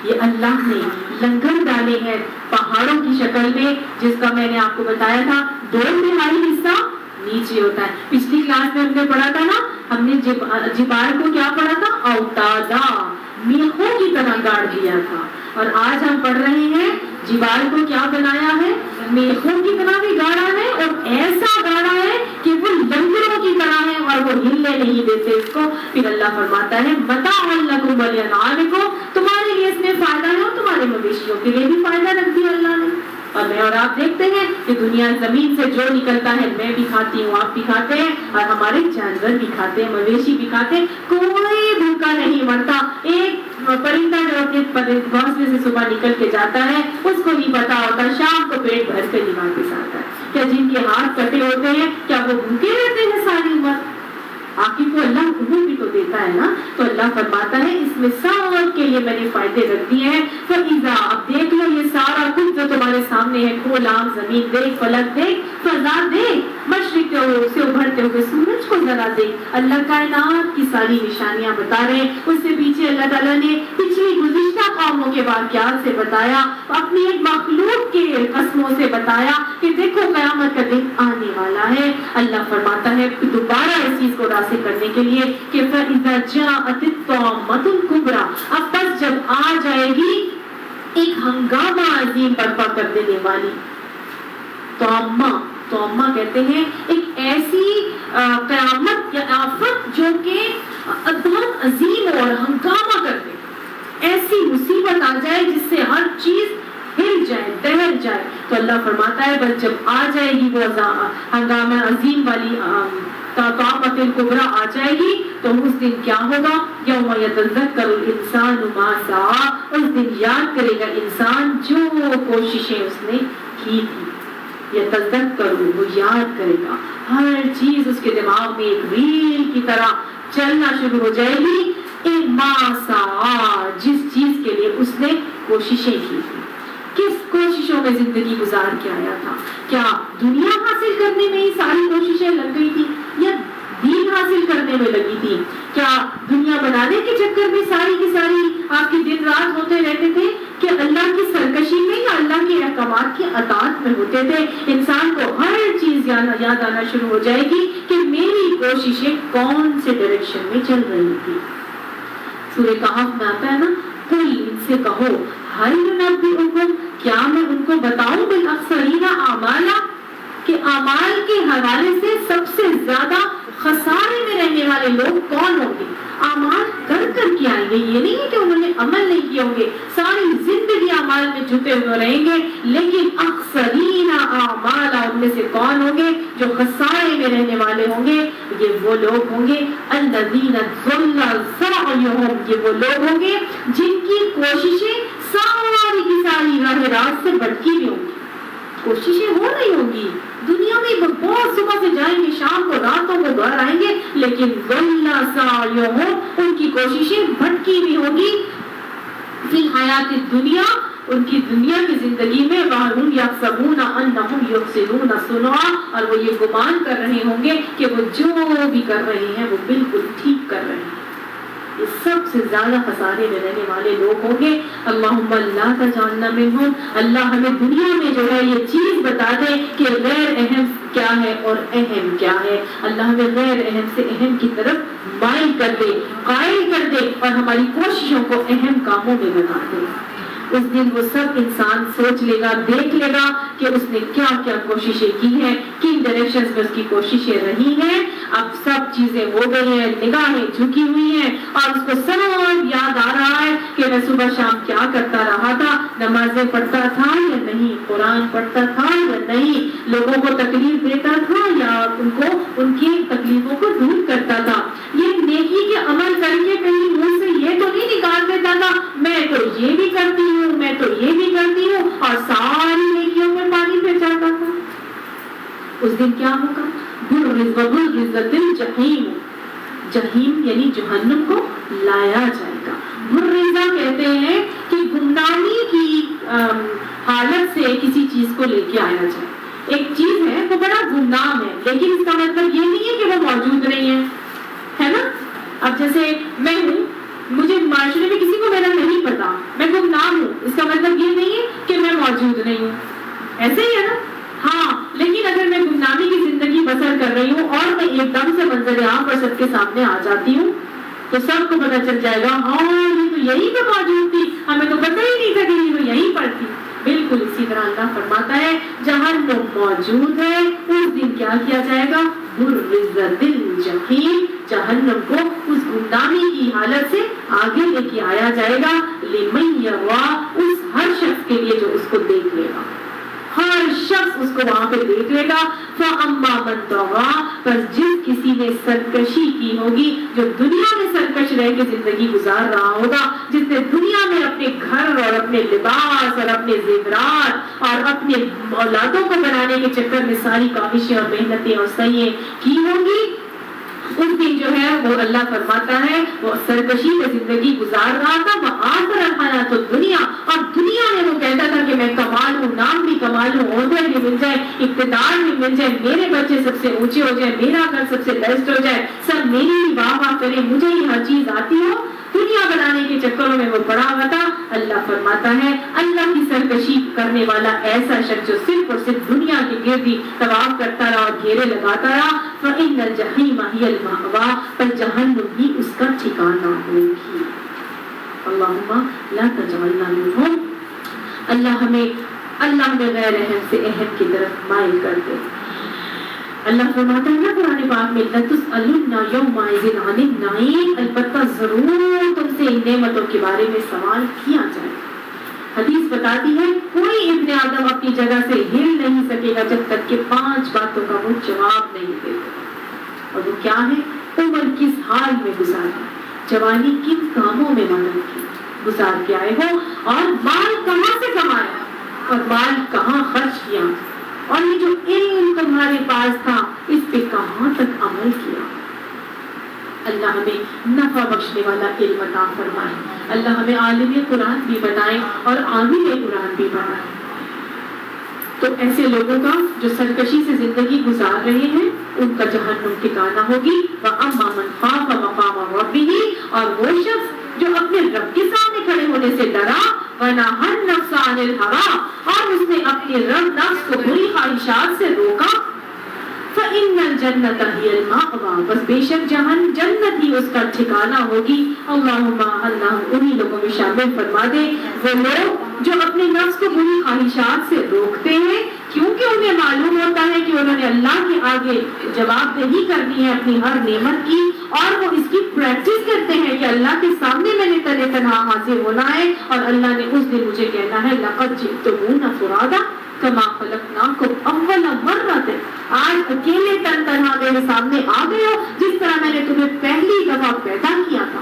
یہ اللہ نے لنگر ڈالے ہیں پہاڑوں کی شکل میں، جس کا میں نے آپ کو بتایا تھا 2/3 حصہ نیچے ہوتا ہے. پچھلی کلاس میں ہم نے پڑھا تھا نا، ہم نے جبال کو کیا پڑھا تھا، اوتادا، میخوں کی طرح گاڑ دیا تھا. اور آج ہم پڑھ رہے ہیں جبال کو کیا بنایا ہے، میخوں کی طرح بھی گاڑا ہے، اور ایسا گاڑا ہے کہ وہ لنگروں کی طرح ہے اور وہ ہلنے نہیں دیتے اس کو. پھر اللہ فرماتا ہے متاعا لکم ولانعامکم، تمہارے لیے اس میں فائدہ ہے اور تمہارے مویشیوں کے لیے بھی فائدہ رکھ دیا اللہ نے. اور میں اور آپ دیکھتے ہیں کہ دنیا زمین سے جو نکلتا ہے میں بھی کھاتی ہوں، آپ بھی کھاتے ہیں، اور ہمارے جانور بھی کھاتے ہیں، مویشی بھی کھاتے ہیں. کوئی بھوکا نہیں مرتا. ایک پرندہ جو اپنے گھونسلے سے صبح نکل کے جاتا ہے اس کو نہیں پتا ہوتا شام کو پیٹ بھر کے واپس آتا ہے. کیا جن کے ہاتھ کٹے ہوتے ہیں کیا وہ بھوکے رہتے ہیں ساری عمر؟ آخر کو اللہ انہیں بھی تو دیتا ہے نا. تو اللہ فرماتا ہے اس میں سب کے لیے میں نے فائدے رکھ دیے ہیں. فَإِذَا، اب دیکھ لو یہ سارا کچھ جو تمہارے سامنے ہے، کھول آم، زمین دیکھ، فلک دیکھ، فضا دیکھ، مشرق سے ابھرتے ہوئے سورج کو ذرا دیکھ. اللہ کائنات کی ساری نشانیاں بتا رہے ہیں. اس سے پیچھے اللہ تعالیٰ نے پچھلی گزشتہ قوموں کے واقعات سے بتایا، اپنی ایک مخلوق کے قسموں سے بتایا کہ دیکھو قیامت کا دن آنے والا ہے. اللہ فرماتا ہے دوبارہ اس چیز کو راسخ کرنے کے لیے کہ فَإِذَا جَاءَتِ الطَّامَّةُ الْكُبْرَىٰ، اب بس جب آ جائے گی ایک ہنگامہ عظیم برپا کر دینے والی. توما کہتے ہیں ایک ایسی قیامت یا آفت جو کہ بہت عظیم اور ہنگامہ کر دے، ایسی مصیبت آ جائے جس سے ہر چیز ہل جائے، دہل جائے، تو اللہ فرماتا ہے بس جب آ جائے گی وہ ہنگامہ عظیم والی طامۃ الکبریٰ آ جائے گی تو اس دن کیا ہوگا؟ یوم یتذکر الانسان ما سعی، اس دن یاد کرے گا انسان جو کوششیں اس نے کی تھی. یتذکر، وہ یاد کرے گا، ہر چیز اس کے دماغ میں ایک ریل کی طرح چلنا شروع ہو جائے گی. ما سعی، جس چیز کے لیے اس نے کوششیں کی تھی. کس کوششوں میں زندگی گزار کے آیا تھا؟ کیا دنیا حاصل کرنے میں ہی ساری کوششیں لگ گئی تھی یا دین حاصل کرنے میں لگی تھی؟ کیا دنیا بنانے کے چکر میں ساری کی ساری آپ کے دن رات ہوتے رہتے تھے کہ اللہ کی سرکشی میں یا اللہ کے احکامات کی اطاعت میں ہوتے تھے؟ انسان کو ہر چیز یاد آنا شروع ہو جائے گی کہ میری کوششیں کون سے ڈائریکشن میں چل رہی تھی. سورہ کہف میں آتا ہے نا، قل، ان سے کہو، ہل ننبئکم، کیا میں ان کو بتاؤں بالاخسرین اعمالا، کہ اعمال کے حوالے سے سب سے زیادہ خسارے میں رہنے والے لوگ کون ہوں گے؟ اعمال کر کے آئیں گے، یہ نہیں ہے کہ انہوں نے عمل نہیں کیے ہوں گے، ساری زندگی اعمال میں جھکے ہوئے رہیں گے، لیکن اخسرین اعمالا، ان میں سے کون ہوں گے جو خسارے میں رہنے والے ہوں گے؟ یہ وہ لوگ ہوں گے الذین ضل سعیہم، یہ وہ لوگ ہوں گے جن کی کوششیں ساری کی ساری راہ راست سے بھٹکی ہوئی ہوں گی. کوششیں ہو رہی ہوں گی دنیا میں، بہت صبح سے جائیں گے، شام کو راتوں کو گھر آئیں گے، لیکن ضل سعیہم، ان کی کوششیں بھٹکی ہوئی ہوں گی فی الحیات الدنیا، ان کی دنیا کی زندگی میں. وَهُمْ يَحْسَبُونَ أَنَّهُمْ يُحْسِنُونَ صُنْعًا، اور وہ یہ گمان کر رہے ہوں گے کہ وہ جو بھی کر رہے ہیں وہ بالکل ٹھیک کر رہے ہیں. یہ سب سے زیادہ خسارے میں رہنے والے لوگ ہوں گے. اللہم لا تجعلنا منہم، اللہ ہمیں دنیا میں جو ہے یہ چیز بتا دے کہ غیر اہم کیا ہے اور اہم کیا ہے. اللہ ہمیں غیر اہم سے اہم کی طرف مائل کر دے، قائل کر دے، اور ہماری کوششوں کو اہم کاموں میں بنا دے. اس دن وہ سب انسان سوچ لے گا، دیکھ لے گا کہ اس نے کیا کیا کوششیں کی ہیں، کن ڈائریکشنز میں اس کی کوششیں رہی ہیں. اب سب چیزیں ہو گئی ہیں، نگاہیں جھکی ہوئی ہیں، اور اس کو سب یاد آ رہا ہے کہ میں صبح شام کیا کرتا رہا تھا، نمازیں پڑھتا تھا یا نہیں، قرآن پڑھتا تھا یا نہیں، لوگوں کو تکلیف دیتا تھا یا ان کو ان کی تکلیفوں کو دور کرتا تھا. یہ نیکی کے عمل کر کے کہیں منہ سے یہ تو نہیں نکال دیتا تھا میں تو یہ بھی کرتی ہوں، میں تو یہ بھی کرتی ہوں، اور ساری نیکیوں میں پانی پھر جاتا تھا. اس دن کیا ہوگا؟ برزت الجحیم، جہیم یعنی جہنم کو لایا جائے گا. برزہ کہتے ہیں کہ گمنامی کی حالت سے کسی چیز کو لے کے آیا جائے. ایک چیز ہے وہ بڑا گمنام ہے، لیکن اس کا مطلب یہ نہیں ہے کہ وہ موجود نہیں ہے نا. اب جیسے میں ہوں، مجھے معاشرے میں کسی کو میرا نہیں پتا، میں گمنام ہوں، اس کا مطلب یہ نہیں ہے کہ میں موجود نہیں ہوں. ایسے ہی ہے نا. ہاں، لیکن اگر میں گمنامی کی زندگی بسر کر رہی ہوں اور میں ایک دم سے منظر عام پر سب کے سامنے آ جاتی ہوں تو سب کو پتہ چل جائے گا ہاں یہ تو یہیں پہ موجود تھی، ہمیں تو پتہ ہی نہیں تھا کہ یہ تو یہیں پر تھی. بالکل اسی طرح اللہ فرماتا ہے جہنم موجود ہے، اس دن کیا کیا جائے گا؟ برزت الجحیم، جہنم کو اس گمنامی کی حالت سے آگے لے کے آیا جائے گا. لمن یرا، اس ہر شخص کے لیے جو اس کو دیکھ لے گا، ہر شخص اس کو وہاں پہ دیکھ لے گا. فَأَمَّا مَن طَغَىٰ، پس جس کسی نے سرکشی کی ہوگی، جو دنیا میں سرکش رہ کے زندگی گزار رہا ہوگا، جس نے دنیا میں اپنے گھر اور اپنے لباس اور اپنے زیورات اور اپنے اولادوں کو بنانے کے چکر میں ساری کاوشیں اور محنتیں اور سعییں کی ہوں گی، اس دن جو ہے وہ اللہ فرماتا ہے وہ سرکشی میں زندگی گزار رہا تھا. وہ آخر رکھانا تو دنیا، اور دنیا میں وہ کہتا تھا کہ میں کمال ہوں، نام بھی کمال ہوں، عہدے بھی مل جائے، اقتدار بھی مل جائے، میرے بچے سب سے اونچے ہو جائے، میرا گھر سب سے بیسٹ ہو جائے، سب میری ہی واہ واہ کرے، مجھے ہی ہر چیز آتی ہو. دنیا بنانے کے چکروں میں وہ پڑا ہوا تھا. اللہ فرماتا ہے اللہ کی سرکشی کرنے والا ایسا شخص جو صرف اور صرف دنیا کے گرد ہی طواف کرتا رہا اور گھیرے لگاتا رہا، فإن الجحیم ہی المأویٰ، پر جہنم ہی اس کا ٹھکانہ ہوگی. اللہم لا تجعلنا منہم، اللہ ہمیں غیر اہم سے اہم کی طرف مائل کر دے. اللہ فرماتا ہے نا قرآن پاک میں لَتُسْأَلُنَّ يَوْمَئِذٍ عَنِ النَّعِيمِ، البتہ ضرور تم سے ان نعمتوں کے بارے میں سوال کیا جائے. حدیث بتاتی ہے کوئی کوئی ابن آدم اپنی جگہ سے ہل نہیں سکے گا جب تک کہ 5 باتوں کا وہ جواب نہیں دے گا۔ اور وہ کیا ہے؟ عمر کس حال میں گزاری، جوانی کن کاموں میں گزار کے آئے ہو، اور مال کہاں سے کمایا اور مال کہاں خرچ کیا، اور یہ جو علم تمہارے پاس تھا اس پہ کہاں تک عمل کیا۔ اللہ ہمیں نفع بخشنے والا علم عطا فرمائے، اللہ ہمیں عالم قرآن بھی بنائے اور عامل قرآن بھی بنائے۔ تو ایسے لوگوں کا جو سرکشی سے زندگی گزار رہے ہیں ان کا جہنم ٹھکانہ ہوگی۔ وَأَمَّا مَنْ خَافَ مَقَامَ رَبِّهِ، اور وہ شخص جو اپنے رب کے سامنے کھڑے ہونے سے ڈرا، وَنَهَى النَّفْسَ عَنِ الْهَوَىٰ، اور اس نے اپنے رب نفس کو بری خواہشات سے روکا، فَإِنَّ الْجَنَّةَ هِيَ الْمَأْوَىٰ، بس بے شک جنت ہی اس کا ٹھکانہ ہوگی۔ اللہم اللہ انہی لوگوں میں شامل فرما دے، وہ لوگ جو اپنے نفس کو بری خواہشات سے روکتے ہیں کیونکہ انہیں معلوم ہوتا ہے کہ انہوں نے اللہ کے آگے جواب دہی کرنی ہے اپنی ہر نعمت کی، اور وہ اس کی پریکٹس کرتے ہیں کہ اللہ کے سامنے میں نے تنہا حاضر ہونا ہے، اور اللہ نے اس دن مجھے کہنا ہے لَقَدْ جِئْتُمُونَا فُرَادًا کما خلقناکم اول مرۃ، آج اکیلے تنہا میرے سامنے آ گئے ہو جس طرح میں نے تمہیں پہلی دفعہ پیدا کیا تھا۔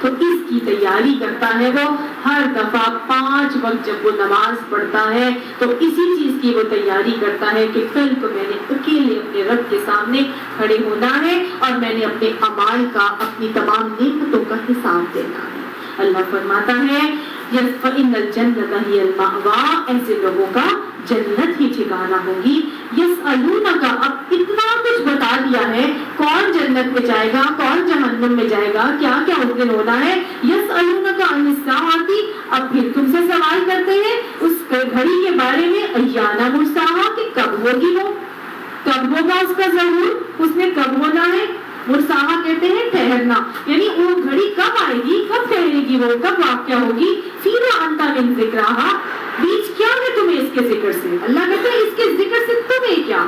تو اس کی تیاری کرتا ہے وہ ہر دفعہ 5 وقت جب وہ نماز پڑھتا ہے تو اسی چیز کی وہ تیاری کرتا ہے کہ کل کو میں نے اکیلے اپنے رب کے سامنے کھڑے ہونا ہے اور میں نے اپنے اعمال کا، اپنی تمام نعمتوں کا حساب دینا ہے۔ اللہ فرماتا ہے فَإِنَّ الْجَنَّةَ هِيَ الْمَأْوَىٰ، ایسے لوگوں کا جنت ہی ٹھکانہ ہوگی۔ يَسْأَلُونَكَ، اب اتنا کچھ بتا دیا ہے، کون جنت میں جائے گا، کون جہنم میں جائے گا، کیا کیا اس دن ہونا ہے۔ يَسْأَلُونَكَ عَنِ السَّاعَةِ، اب پھر تم سے سوال کرتے ہیں اس گھڑی کے بارے میں، أَيَّانَ مُرْسَاهَا، کہ کب ہوگی وہ، کب ہوگا اس کا ظہور، اس نے کب ہونا ہے۔ مرساہا کہتے ہیں ٹھہرنا، یعنی وہ گھڑی کب آئے گی، کب ٹھہرے گی، وہ کب واقع ہوگی۔ فیما انت من ذکرہا، بیچ کیا ہے تمہیں اس کے ذکر سے۔ اللہ کہتے ہیں اس کے ذکر سے تمہیں کیا،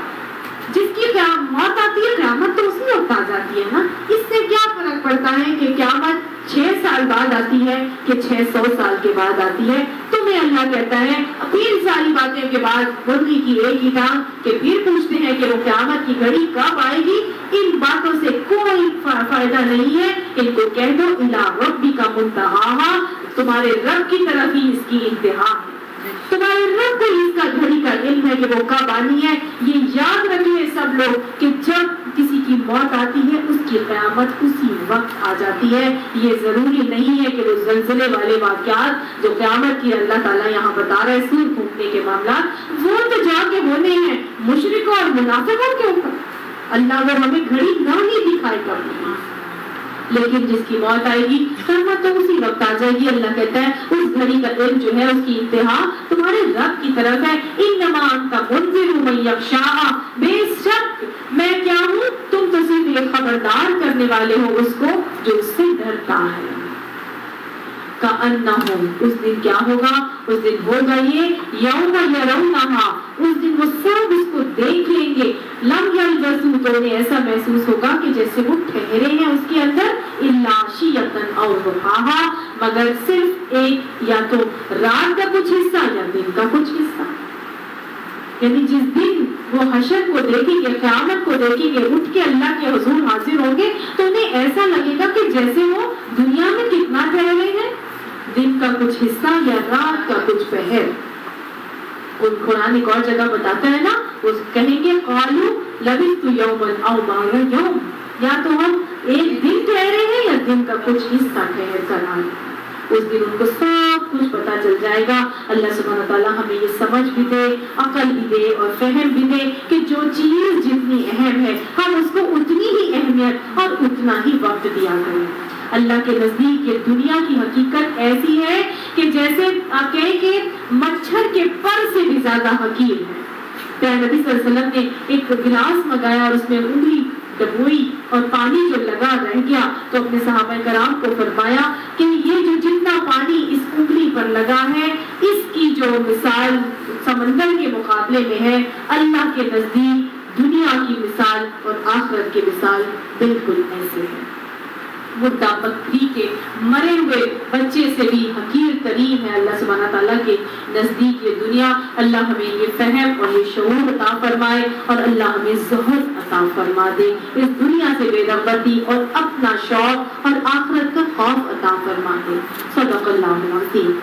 جس کی موت آتی ہے قیامت تو اسی وقت آ جاتی ہے نا، اس سے کیا فرق پڑتا ہے کہ قیامت 6 سال بعد آتی ہے کہ 600 سال کے بعد آتی ہے۔ تمہیں اللہ کہتا ہے پھر ساری باتیں کے بعد مرغی کی ایک ہی ٹانگ، کہ پھر پوچھتے ہیں کہ وہ قیامت کی گھڑی کب آئے گی۔ ان باتوں سے کوئی فائدہ نہیں ہے، ان کو کہہ دو الی ربک منتہاہا، تمہارے رب کی طرف ہی اس کی انتہا ہے، تمہارے رب کو اس کا گھڑی کا علم ہے کہ وہ کب آنی ہے۔ یہ یاد رکھیں سب لوگ کہ جب کسی کی موت آتی ہے اس کی قیامت اسی وقت آ جاتی ہے۔ یہ ضروری نہیں ہے کہ وہ زلزلے والے واقعات جو قیامت کی اللہ تعالیٰ یہاں بتا رہے ہیں، سور پھونکنے کے معاملات، وہ تو جا کے ہونے ہیں مشرکوں اور منافقوں کے اوپر۔ اللہ وہ ہمیں گھڑی نہ ہی دکھائے گا، لیکن جس کی موت آئے گی قیامت تو اسی وقت آ جائے گی۔ اللہ کہتا ہے اس گھڑی کا علم جو ہے اس کی انتہا تمہارے رب کی طرف ہے۔ انما انت منذر من یخشاہا، بے شک میں کیا ہوں، تم تو صرف یہ خبردار کرنے والے ہو اس کو جو اس سے ڈرتا ہے۔ کأنہم، اس دن کیا ہوگا، اس دن ہوگا یہ یوم یرونہا، اس دن وہ سب اس کو دیکھ لیں گے، لم یلبثوا، تو انہیں ایسا محسوس ہوگا کہ جیسے وہ ٹھہرے ہیں اس کے اندر، الا عشیۃ او ضحاہا، مگر صرف ایک یا تو رات کا کچھ حصہ یا دن کا کچھ حصہ۔ یعنی جس دن وہ حشر کو دیکھیں گے، قیامت کو دیکھیں گے، اٹھ کے اللہ کے حضور حاضر ہوں گے تو انہیں ایسا لگے گا کہ جیسے وہ دنیا میں کتنا ٹھہرے ہیں، دن کا کچھ حصہ یا رات کا کچھ پہر۔ ان قرآن ایک اور جگہ بتاتا ہے نا، وہ کہیں گے قالوا لبثت یوما او بعض یوم، یا تو ہم ایک دن ٹھہرے ہیں یا دن کا کچھ حصہ ٹھہر کر آئے۔ اس دن ان کو سب کچھ پتا چل جائے گا۔ اللہ سبحانہ تعالیٰ ہمیں یہ سمجھ بھی دے، عقل بھی دے اور فہم بھی دے کہ جو چیز جتنی اہم ہے ہم اس کو اتنی ہی اہمیت اور اتنا ہی وقت دیا کریں۔ اللہ کے نزدیک یہ دنیا کی حقیقت ایسی ہے کہ جیسے آپ کہیں کہ مچھر کے پر سے بھی زیادہ حقیر ہے۔ پیارے نبی صلی اللہ علیہ وسلم نے ایک گلاس منگایا اور اس میں انگلی ڈبوئی اور پانی جو لگا رہ گیا تو اپنے صحابہ کرام کو فرمایا کہ یہ جو جتنا پانی اس انگلی پر لگا ہے اس کی جو مثال سمندر کے مقابلے میں ہے، اللہ کے نزدیک دنیا کی مثال اور آخرت کی مثال بالکل ایسے ہے۔ مردہ بکری کے مرے ہوئے بچے سے بھی حقیر ترین ہے اللہ سبحانہ تعالیٰ کے نزدیک یہ دنیا۔ اللہ ہمیں یہ فہم اور یہ شعور عطا فرمائے اور اللہ ہمیں زہد عطا فرما دے، اس دنیا سے بے رغبتی اور اپنا شوق اور آخرت کا خوف عطا فرما دے۔ صدق اللہ العظیم۔